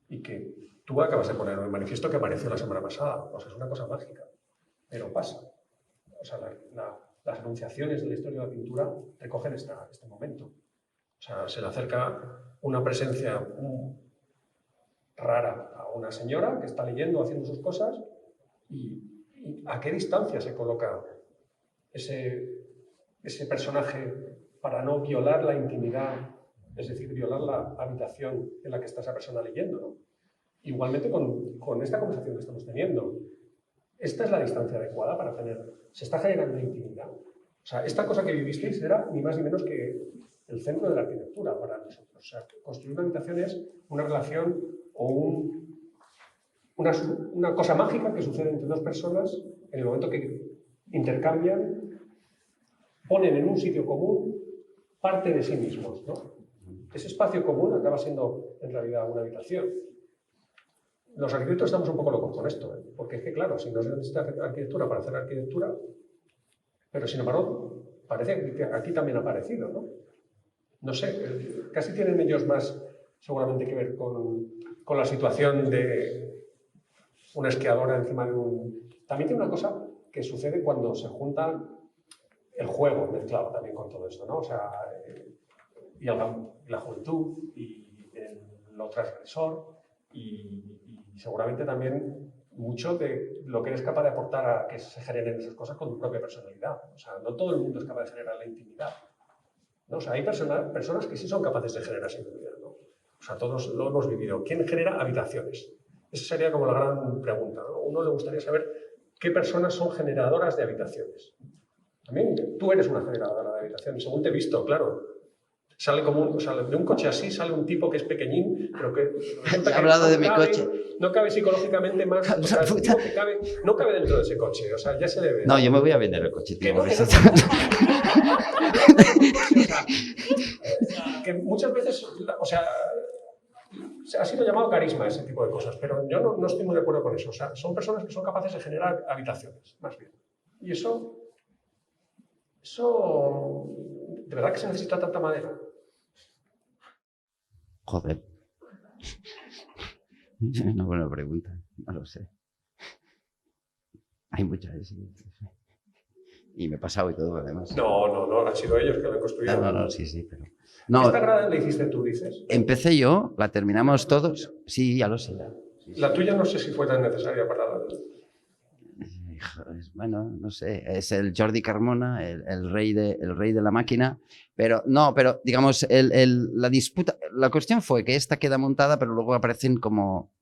y que tú acabas de poner en el manifiesto que apareció la semana pasada. O sea, es una cosa mágica, pero pasa. O sea, las anunciaciones de la historia de la pintura recogen este momento. O sea, se le acerca una presencia rara a una señora que está leyendo, haciendo sus cosas, y a qué distancia se coloca ese personaje para no violar la intimidad, es decir, violar la habitación en la que está esa persona leyendo, ¿no? Igualmente con esta conversación que estamos teniendo. Esta es la distancia adecuada para se está generando intimidad. O sea, esta cosa que vivisteis era ni más ni menos que el centro de la arquitectura para nosotros. O sea, construir una habitación es una relación o una cosa mágica que sucede entre dos personas en el momento que intercambian, ponen en un sitio común parte de sí mismos, ¿no? Ese espacio común acaba siendo en realidad una habitación. Los arquitectos estamos un poco locos con esto, ¿eh? Porque es que, claro, si no se necesita arquitectura para hacer arquitectura, pero sin embargo, parece que aquí también ha aparecido, ¿no? No sé, casi tienen ellos más seguramente que ver con la situación de una esquiadora encima de un... También tiene una cosa que sucede cuando se junta el juego mezclado también con todo esto, ¿no? O sea, y la juventud y lo transgresor y seguramente también mucho de lo que eres capaz de aportar a que se generen esas cosas con tu propia personalidad. O sea, no todo el mundo es capaz de generar la intimidad, ¿no? O sea, hay personas que sí son capaces de generar esa intimidad, ¿no? O sea, todos lo hemos vivido. ¿Quién genera habitaciones? Esa sería como la gran pregunta, ¿no? Uno le gustaría saber qué personas son generadoras de habitaciones. También tú eres una generadora de habitaciones, según te he visto, claro. Sale como o sea, de un coche así sale un tipo que es pequeñín, pero que he hablado de mi coche. No cabe psicológicamente más. O sea, el tipo que no cabe dentro de ese coche. O sea, ya se le ve. No, yo me voy a vender el coche, tío. Que muchas veces, o sea, ha sido llamado carisma ese tipo de cosas, pero yo no estoy muy de acuerdo con eso. O sea, son personas que son capaces de generar habitaciones, más bien. Y eso ¿de verdad que se necesita tanta madera? Joder. Es una buena pregunta, no lo sé. Hay muchas. Y me he pasado y todo, además. No, han sido ellos que lo han construido. No, sí, pero... No, ¿Esta grada la hiciste tú, dices? Empecé yo, la terminamos todos. Sí, ya lo sé. Sí. La tuya no sé si fue tan necesaria para la... Bueno, no sé, es el Jordi Carmona, el rey de la máquina, pero digamos, la disputa, la cuestión fue que esta queda montada, pero luego aparecen como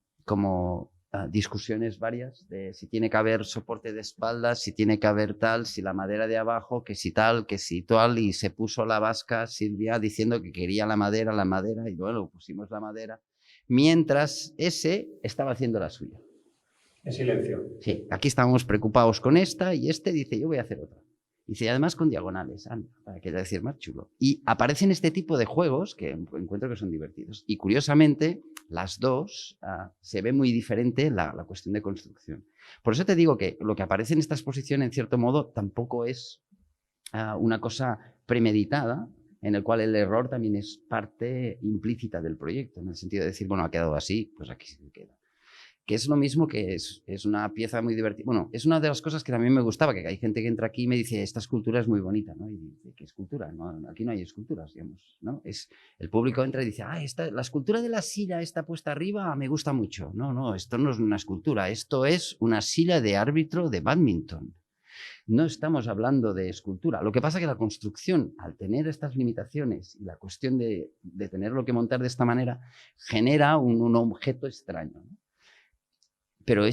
discusiones varias de si tiene que haber soporte de espaldas, si tiene que haber tal, si la madera de abajo, que si tal, que si tal, y se puso la vasca Silvia diciendo que quería la madera, y bueno, pusimos la madera, mientras ese estaba haciendo la suya. En silencio. Sí, aquí estábamos preocupados con esta y este dice, yo voy a hacer otra. Dice, además con diagonales, para que decir más chulo. Y aparecen este tipo de juegos que encuentro que son divertidos. Y curiosamente, las dos se ve muy diferente la cuestión de construcción. Por eso te digo que lo que aparece en esta exposición, en cierto modo, tampoco es una cosa premeditada, en el cual el error también es parte implícita del proyecto, en el sentido de decir, bueno, ha quedado así, pues aquí se queda. Que es lo mismo que es una pieza muy divertida. Bueno, es una de las cosas que también me gustaba, que hay gente que entra aquí y me dice, esta escultura es muy bonita, ¿no? Y dice, ¿qué escultura? No, aquí no hay esculturas, digamos, ¿no? El público entra y dice, la escultura de la silla está puesta arriba, me gusta mucho. No, esto no es una escultura, esto es una silla de árbitro de bádminton. No estamos hablando de escultura. Lo que pasa es que la construcción, al tener estas limitaciones y la cuestión de tenerlo que montar de esta manera, genera un objeto extraño, ¿no? Pero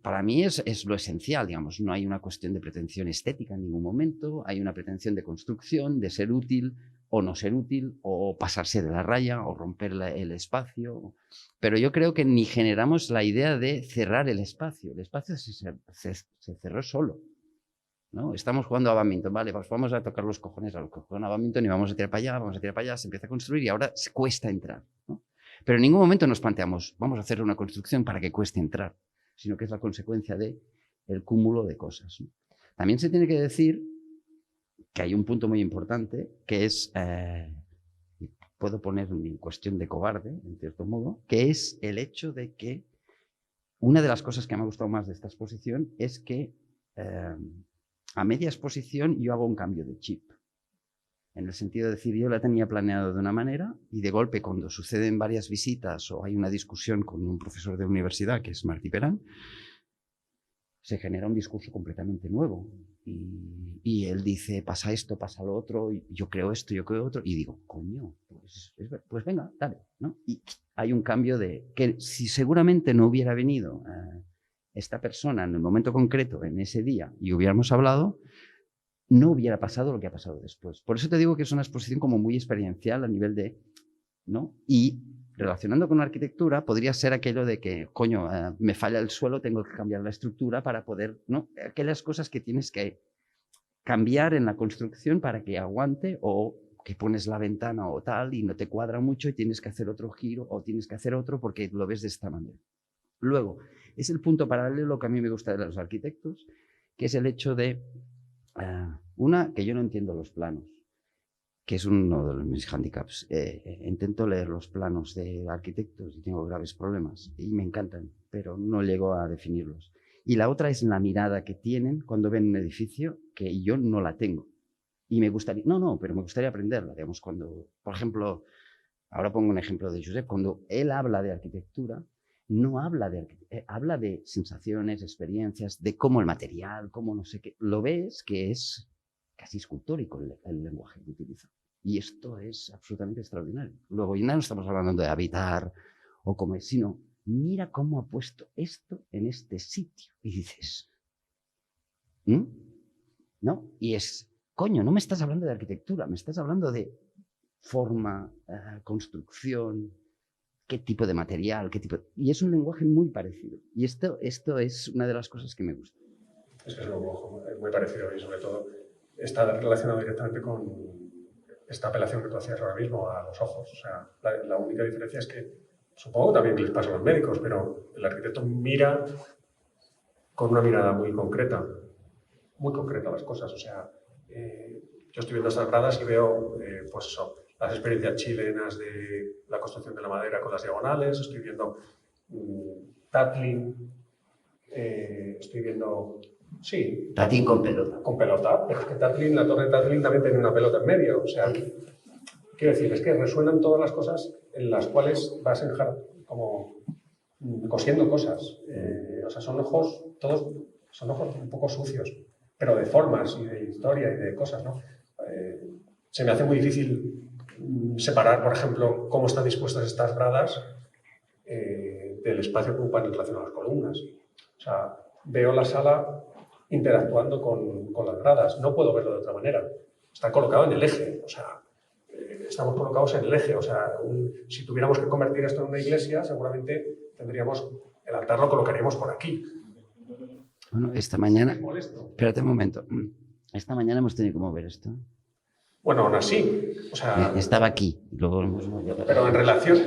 para mí es lo esencial, digamos. No hay una cuestión de pretensión estética en ningún momento, hay una pretensión de construcción, de ser útil o no ser útil, o pasarse de la raya, o romper el espacio. Pero yo creo que ni generamos la idea de cerrar el espacio. El espacio se cerró solo, ¿no? Estamos jugando a bádminton, vale, pues vamos a tocar los cojones a los que juegan a bádminton y vamos a tirar para allá, se empieza a construir y ahora cuesta entrar, ¿no? Pero en ningún momento nos planteamos, vamos a hacer una construcción para que cueste entrar, sino que es la consecuencia del cúmulo de cosas, ¿no? También se tiene que decir que hay un punto muy importante, que es, puedo poner en cuestión de cobarde, en cierto modo, que es el hecho de que una de las cosas que me ha gustado más de esta exposición es que a media exposición yo hago un cambio de chip. En el sentido de decir, yo la tenía planeado de una manera y de golpe cuando suceden varias visitas o hay una discusión con un profesor de universidad, que es Martí Perán, se genera un discurso completamente nuevo. Y él dice, pasa esto, pasa lo otro, y yo creo esto, yo creo otro, y digo, coño, pues venga, dale, ¿no? Y hay un cambio que si seguramente no hubiera venido esta persona en el momento concreto, en ese día, y hubiéramos hablado, no hubiera pasado lo que ha pasado después. Por eso te digo que es una exposición como muy experiencial a nivel de, ¿no? Y relacionando con la arquitectura, podría ser aquello de que, coño, me falla el suelo, tengo que cambiar la estructura para poder, ¿no? Aquellas cosas que tienes que cambiar en la construcción para que aguante, o que pones la ventana o tal y no te cuadra mucho y tienes que hacer otro giro o tienes que hacer otro porque lo ves de esta manera. Luego, es el punto paralelo que a mí me gusta de los arquitectos, que es el hecho de, que yo no entiendo los planos, que es uno de mis handicaps. Intento leer los planos de arquitectos y tengo graves problemas y me encantan, pero no llego a definirlos. Y la otra es la mirada que tienen cuando ven un edificio, que yo no la tengo. Y me gustaría, pero me gustaría aprenderla. Digamos, cuando, por ejemplo, ahora pongo un ejemplo de Josep, cuando él habla de arquitectura, no habla habla de sensaciones, experiencias, de cómo el material, cómo no sé qué. Lo ves que es casi escultórico el lenguaje que utiliza. Y esto es absolutamente extraordinario. Luego, y no estamos hablando de habitar o comer, sino mira cómo ha puesto esto en este sitio. Y dices, ¿no? Y es, coño, no me estás hablando de arquitectura, me estás hablando de forma, construcción, qué tipo de material, qué tipo... Y es un lenguaje muy parecido. Y esto es una de las cosas que me gusta. Es que es un lenguaje muy parecido y sobre todo está relacionado directamente con esta apelación que tú hacías ahora mismo a los ojos. O sea, la única diferencia es que, supongo también que les pasa a los médicos, pero el arquitecto mira con una mirada muy concreta las cosas. O sea, yo estoy viendo estas gradas y veo, pues eso, las experiencias chilenas de la construcción de la madera con las diagonales, estoy viendo Tatlin, estoy viendo... Sí. Tatlin con pelota. Con pelota, pero es que Tatlin, la torre de Tatlin también tiene una pelota en medio. O sea, quiero decir, es que resuenan todas las cosas en las cuales vas como cosiendo cosas. O sea, son ojos, todos son ojos un poco sucios, pero de formas y de historia y de cosas, ¿no? Se me hace muy difícil separar, por ejemplo, cómo están dispuestas estas gradas del espacio que ocupan en relación a las columnas. O sea, veo la sala interactuando con las gradas. No puedo verlo de otra manera. Está colocado en el eje. O sea, estamos colocados en el eje. O sea, si tuviéramos que convertir esto en una iglesia, seguramente el altar lo colocaríamos por aquí. Bueno, esta mañana... Espérate un momento. Esta mañana hemos tenido que mover esto. Bueno, aún así. O sea, estaba aquí. Luego hemos movido. Pero en relación...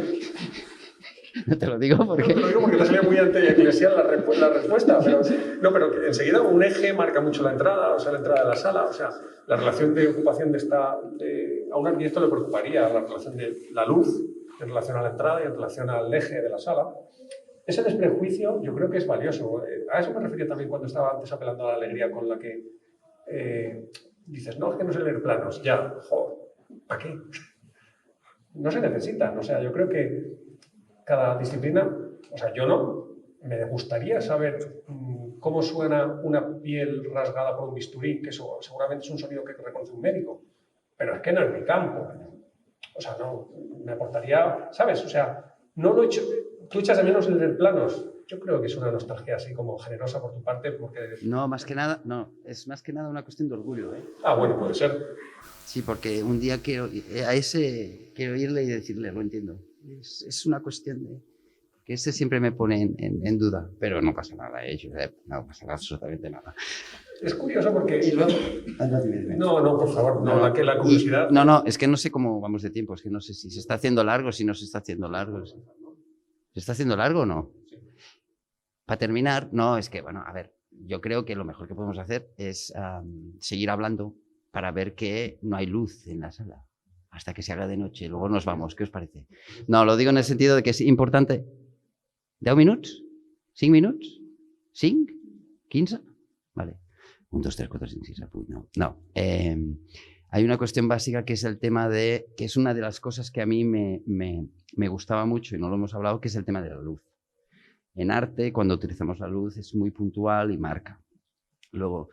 No te lo digo porque... No te lo digo porque te salía muy anti-eclesial la respuesta, pero que enseguida un eje marca mucho la entrada, o sea, la entrada de la sala, o sea, la relación de ocupación a un arquitecto le preocuparía la relación de la luz en relación a la entrada y en relación al eje de la sala. Ese desprejuicio yo creo que es valioso. A eso me refería también cuando estaba antes apelando a la alegría con la que dices, no, es que no sé leer planos, ya, joder, ¿para qué? No se necesitan, o sea, yo creo que cada disciplina, o sea, yo no, me gustaría saber cómo suena una piel rasgada por un bisturí, que eso seguramente es un sonido que reconoce un médico, pero es que no es mi campo. O sea, no, me aportaría, ¿sabes? O sea, no lo he hecho. ¿Tú echas de menos el leer planos? Yo creo que es una nostalgia así como generosa por tu parte, porque... No, más que nada, no, es más que nada una cuestión de orgullo, ¿eh? Ah, bueno, puede ser. Sí, porque un día a ese quiero irle y decirle, lo entiendo. Es una cuestión de... que ese siempre me pone en duda, pero no pasa nada, Josep, no pasa absolutamente nada. Es curioso porque... Dime. No, por favor, no, la curiosidad... No, es que no sé cómo vamos de tiempo, es que no sé si se está haciendo largo, si no se está haciendo largo. ¿Se está haciendo largo o no? Sí. Para terminar, no, es que, bueno, a ver, yo creo que lo mejor que podemos hacer es seguir hablando para ver que no hay luz en la sala, hasta que se haga de noche, luego nos vamos, ¿qué os parece? No, lo digo en el sentido de que es importante... 10 minuts? 5 minuts? 5? 15? Vale. 1, 2, 3, 4, 5, 6, 7, 8, 9. No. Hay una cuestión básica que es el tema de... que es una de las cosas que a mí me gustaba mucho y no lo hemos hablado, que es el tema de la luz. En arte, cuando utilizamos la luz, es muy puntual y marca. Luego,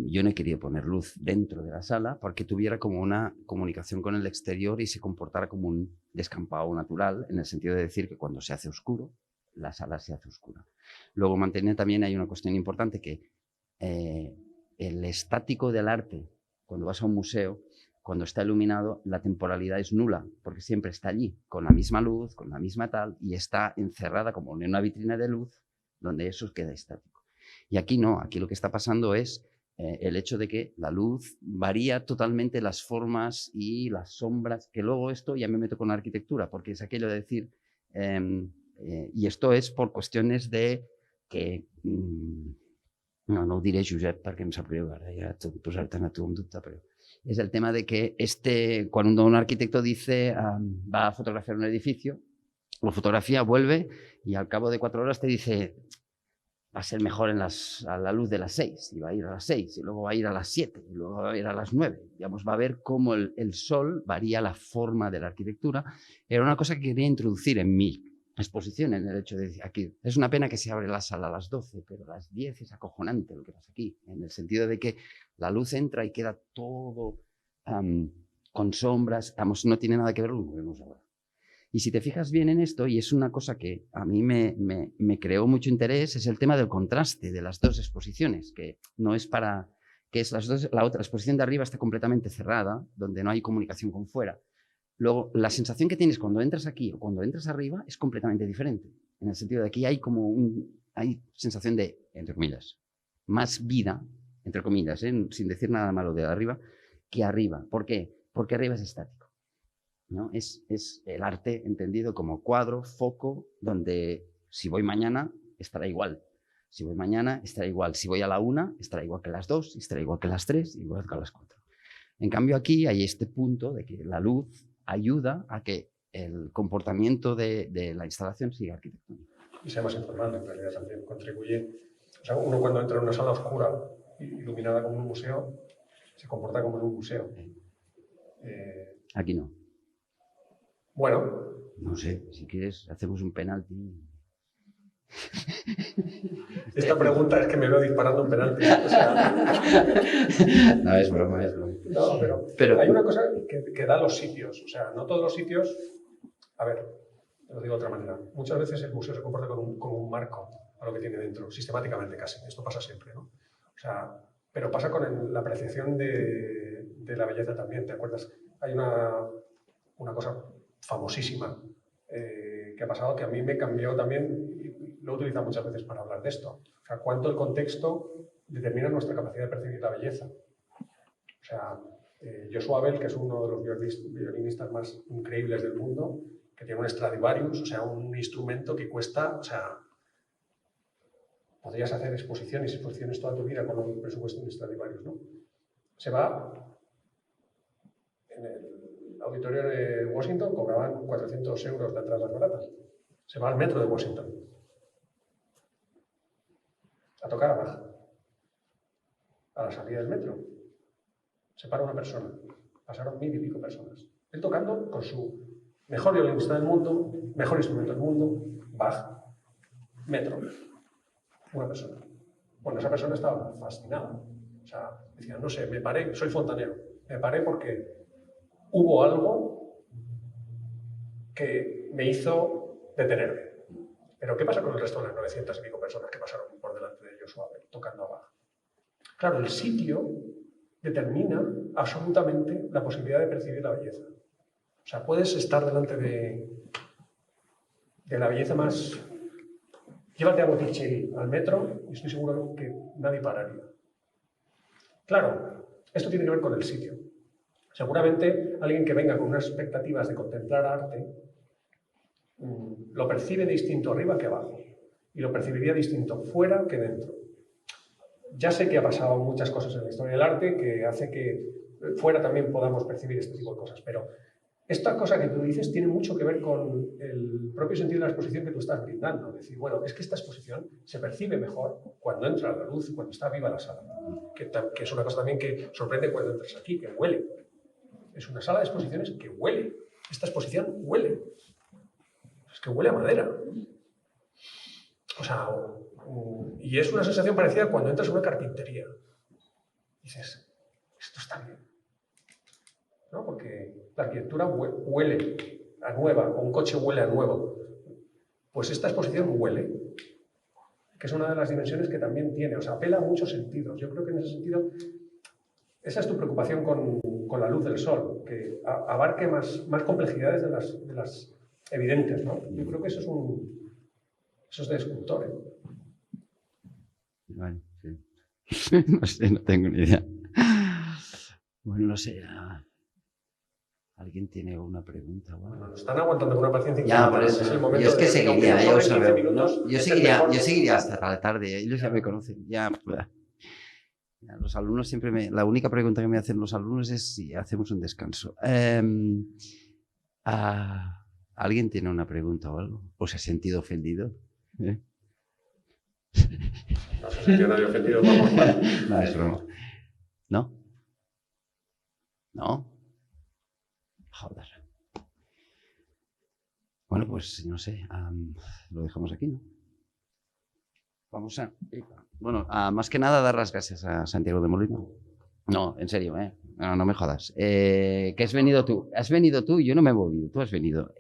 yo no he querido poner luz dentro de la sala porque tuviera como una comunicación con el exterior y se comportara como un descampado natural, en el sentido de decir que cuando se hace oscuro, la sala se hace oscura. Luego, mantener también hay una cuestión importante que el estático del arte, cuando vas a un museo, cuando está iluminado, la temporalidad es nula, porque siempre está allí, con la misma luz, con la misma tal, y está encerrada como en una vitrina de luz, donde eso queda estático. Y aquí no, aquí lo que está pasando es el hecho de que la luz varía totalmente las formas y las sombras, que luego esto ya me meto con la arquitectura, porque es aquello de decir... y esto es por cuestiones de que... no ho diré, Josep, perquè em sap greu ara ja posar-te a tu en dubte, però es el tema de que cuando un arquitecto dice va a fotografiar un edificio, lo fotografía, vuelve y al cabo de 4 horas te dice va a ser mejor a la luz de las 6, y va a ir a las 6, y luego va a ir a las 7, y luego va a ir a las 9. Digamos, va a ver cómo el sol varía la forma de la arquitectura. Era una cosa que quería introducir en mi exposición, en el hecho de decir, aquí, es una pena que se abre la sala a las 12, pero a las 10 es acojonante lo que pasa aquí, en el sentido de que la luz entra y queda todo con sombras, no tiene nada que ver con lo que vemos ahora. Y si te fijas bien en esto, y es una cosa que a mí me creó mucho interés, es el tema del contraste de las dos exposiciones, que no es para... que es la otra exposición de arriba está completamente cerrada, donde no hay comunicación con fuera. Luego, la sensación que tienes cuando entras aquí o cuando entras arriba es completamente diferente, en el sentido de que aquí hay como hay sensación de, entre comillas, más vida, entre comillas, sin decir nada malo de arriba, que arriba. ¿Por qué? Porque arriba es estático, ¿no? Es el arte entendido como cuadro, foco, donde si voy mañana estará igual. Si voy mañana estará igual. Si voy a la 1 estará igual que las 2, estará igual que las 3, igual que las 4. En cambio aquí hay este punto de que la luz ayuda a que el comportamiento de la instalación siga arquitectónico. Y sea más informal, en realidad también contribuye. O sea, uno cuando entra en una sala oscura, iluminada como un museo, se comporta como en un museo. Aquí no. Bueno. No sé, si quieres hacemos un penalti. Esta pregunta es que me veo disparando un penalti. O sea... No, es broma, es broma. No, pero hay una cosa que da los sitios. O sea, no todos los sitios... A ver, lo digo de otra manera. Muchas veces el museo se comporta como un marco a lo que tiene dentro, sistemáticamente casi. Esto pasa siempre, ¿no? O sea, pero pasa con la apreciación de la belleza también. ¿Te acuerdas? Hay una cosa famosísima que ha pasado que a mí me cambió también, y lo he utilizado muchas veces para hablar de esto. O sea, cuánto el contexto determina nuestra capacidad de percibir la belleza. O sea, Joshua Bell, que es uno de los violinistas más increíbles del mundo, que tiene un Stradivarius, o sea, un instrumento que cuesta, o sea, podrías hacer exposiciones toda tu vida con un presupuesto de un Stradivarius, ¿no? Se va, en el auditorio de Washington cobraban 400 euros de entradas baratas. Se va al metro de Washington a tocar a Bach. A la salida del metro se para una persona. Pasaron 1000 y pico personas. Él tocando con su mejor violinista del mundo, mejor instrumento del mundo, Bach. Metro. Una persona. Bueno, esa persona estaba fascinada. O sea, decía, no sé, me paré, soy fontanero, me paré porque hubo algo que me hizo detenerme. Pero ¿qué pasa con el resto de las 900 y pico personas que pasaron por delante de Joshua Bell tocando a Bach? Claro, el sitio determina absolutamente la posibilidad de percibir la belleza. O sea, puedes estar delante de la belleza más... Llévate a Botticelli al metro y estoy seguro que nadie pararía. Claro, esto tiene que ver con el sitio. Seguramente alguien que venga con unas expectativas de contemplar arte lo percibe distinto arriba que abajo y lo percibiría distinto fuera que dentro. Ya sé que ha pasado muchas cosas en la historia del arte que hace que fuera también podamos percibir este tipo de cosas, pero esta cosa que tú dices tiene mucho que ver con el propio sentido de la exposición que tú estás brindando. Es decir, bueno, es que esta exposición se percibe mejor cuando entra la luz, cuando está viva la sala, que es una cosa también que sorprende cuando entras aquí, que huele. Es una sala de exposiciones que huele. Esta exposición huele. Es que huele a madera. O sea, y es una sensación parecida cuando entras a una carpintería. Dices, esto está bien. ¿No? Porque la arquitectura huele a nueva, o un coche huele a nuevo. Pues esta exposición huele, que es una de las dimensiones que también tiene. O sea, apela a muchos sentidos. Yo creo que en ese sentido, esa es tu preocupación con la luz del sol, que abarque más complejidades de las evidentes, ¿no? Yo creo que eso es de escultor, ¿eh? Vale, sí. No sé, no tengo ni idea. Bueno, no sé. ¿Alguien tiene una pregunta? Bueno, nos están aguantando con una paciencia ya, por eso. Es el momento yo es que seguiría, ya os sabéis. Minutos, Yo seguiría hasta la tarde. Ellos ya me conocen. Ya, los alumnos siempre la única pregunta que me hacen los alumnos es si hacemos un descanso. ¿Alguien tiene una pregunta o algo? ¿O se ha sentido ofendido? No se ha sentido nadie ofendido. Vamos, no, es broma. ¿No? ¿No? Joder. Bueno, pues no sé, lo dejamos aquí, ¿no? Vamos a... Bueno, más que nada dar las gracias a Santiago de Molina. No, en serio, no me jodas. Que has venido tú. Has venido tú, yo no me he movido, tú has venido.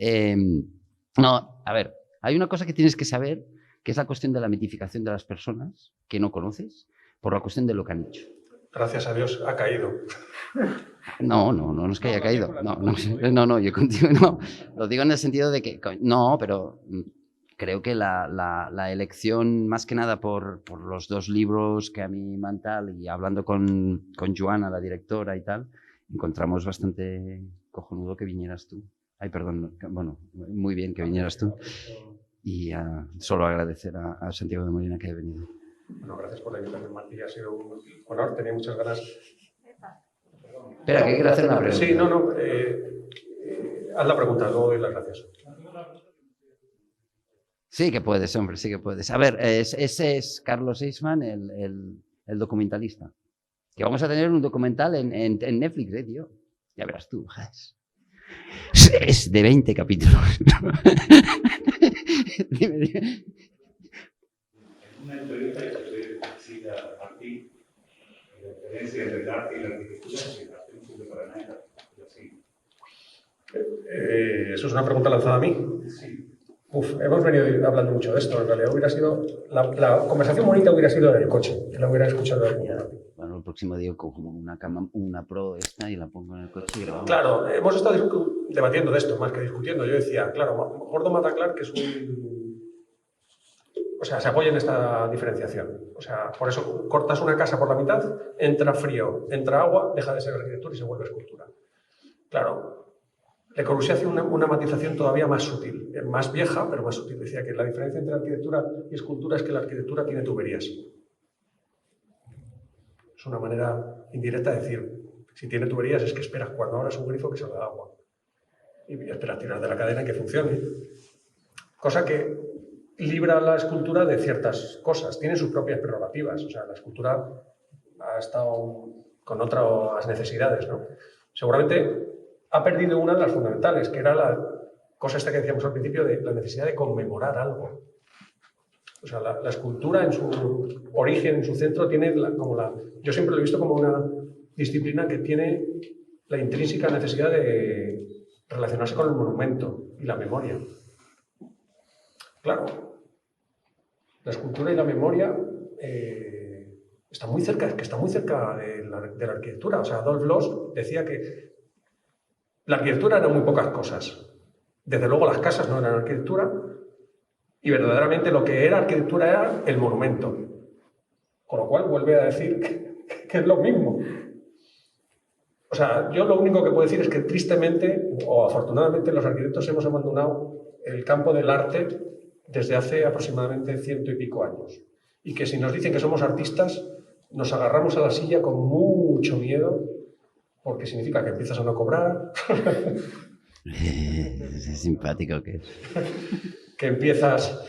No, a ver, hay una cosa que tienes que saber, que es la cuestión de la mitificación de las personas que no conoces por la cuestión de lo que han hecho. Gracias a Dios ha caído. No es que haya caído. No, yo contigo no. Lo digo en el sentido de que, no, pero creo que la elección, más que nada por los dos libros que a mí me han tal, y hablando con Joana, la directora y tal, encontramos bastante cojonudo que vinieras tú. Ay, perdón, bueno, muy bien que vinieras tú. Y solo agradecer a Santiago de Molina que haya venido. Bueno, gracias por la invitación, Martí. Ha sido un honor, tenía muchas ganas. Espera, que quiero hacer una pregunta. Sí, no. Haz la pregunta, luego doy las gracias. Sí que puedes, hombre, sí que puedes. A ver, ese es Carlos Eisman, el documentalista. Que vamos a tener un documental en Netflix, tío. Ya verás tú, es de 20 capítulos. Dime. Una entrevista que usted cita a Martí, la diferencia entre el arte y la arquitectura, que el arte no sirve para nada. ¿Eso es una pregunta lanzada a mí? Sí. Hemos venido hablando mucho de esto. En realidad hubiera sido... La conversación bonita hubiera sido en el coche, que la hubiera escuchado en el coche. Bueno, el próximo día cojo una Pro esta y la pongo en el coche y grabamos. Claro, hemos estado debatiendo de esto, más que discutiendo. Yo decía, claro, Gordo mata Clark, que es o sea, se apoya en esta diferenciación. O sea, por eso cortas una casa por la mitad, entra frío, entra agua, deja de ser arquitectura y se vuelve escultura. Claro, Le Corbusier hace una matización todavía más sutil, más vieja, pero más sutil. Decía que la diferencia entre arquitectura y escultura es que la arquitectura tiene tuberías. Es una manera indirecta de decir, si tiene tuberías es que esperas cuando abras un grifo que salga agua. Y esperas tirar de la cadena y que funcione. Cosa que libra la escultura de ciertas cosas. Tiene sus propias prerrogativas. O sea, la escultura ha estado con otras necesidades, ¿no? Seguramente ha perdido una de las fundamentales, que era la cosa esta que decíamos al principio de la necesidad de conmemorar algo. O sea, la escultura en su origen, en su centro, tiene yo siempre lo he visto como una disciplina que tiene la intrínseca necesidad de relacionarse con el monumento y la memoria. Claro, la escultura y la memoria está muy cerca de la arquitectura. O sea, Adolf Loos decía que la arquitectura era muy pocas cosas. Desde luego las casas no eran arquitectura y verdaderamente lo que era arquitectura era el monumento. Con lo cual vuelve a decir que es lo mismo. O sea, yo lo único que puedo decir es que tristemente o afortunadamente los arquitectos hemos abandonado el campo del arte desde hace aproximadamente 100 y pico años. Y que si nos dicen que somos artistas, nos agarramos a la silla con mucho miedo, porque significa que empiezas a no cobrar. Es simpático que es. Que empiezas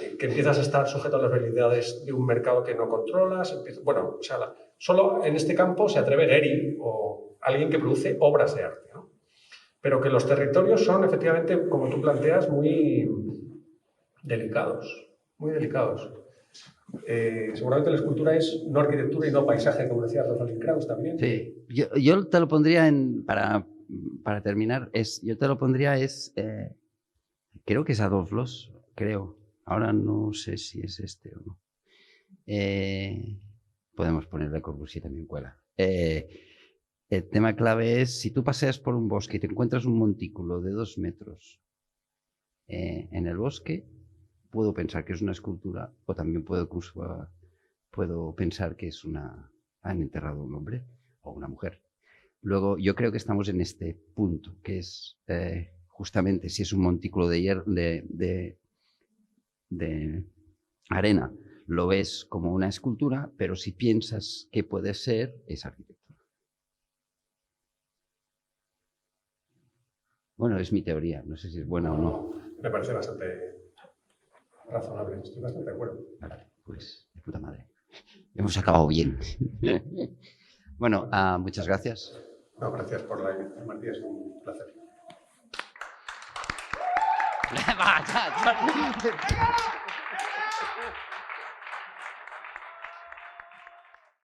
a estar sujeto a las realidades de un mercado que no controlas. Bueno, o sea, solo en este campo se atreve Gehry o alguien que produce obras de arte, ¿no? Pero que los territorios son efectivamente, como tú planteas, muy delicados, muy delicados. Seguramente la escultura es no arquitectura y no paisaje, como decía Rosalind Krauss también. Sí, yo te lo pondría para terminar, yo te lo pondría creo que es Adolf Loos, creo. Ahora no sé si es este o no. Podemos ponerle Corbusier, también cuela. El tema clave es, si tú paseas por un bosque y te encuentras un montículo de 2 metros en el bosque, puedo pensar que es una escultura o también puedo pensar que han enterrado a un hombre o una mujer. Luego, yo creo que estamos en este punto, que es justamente si es un montículo de arena, lo ves como una escultura, pero si piensas que puede ser, es arquitectura. Bueno, es mi teoría, no sé si es buena o no. Me parece bastante razonable, estoy bastante de acuerdo. Vale, pues de puta madre. Hemos acabado bien. Bueno, muchas gracias. No, gracias por la invitación, Martí, es un placer.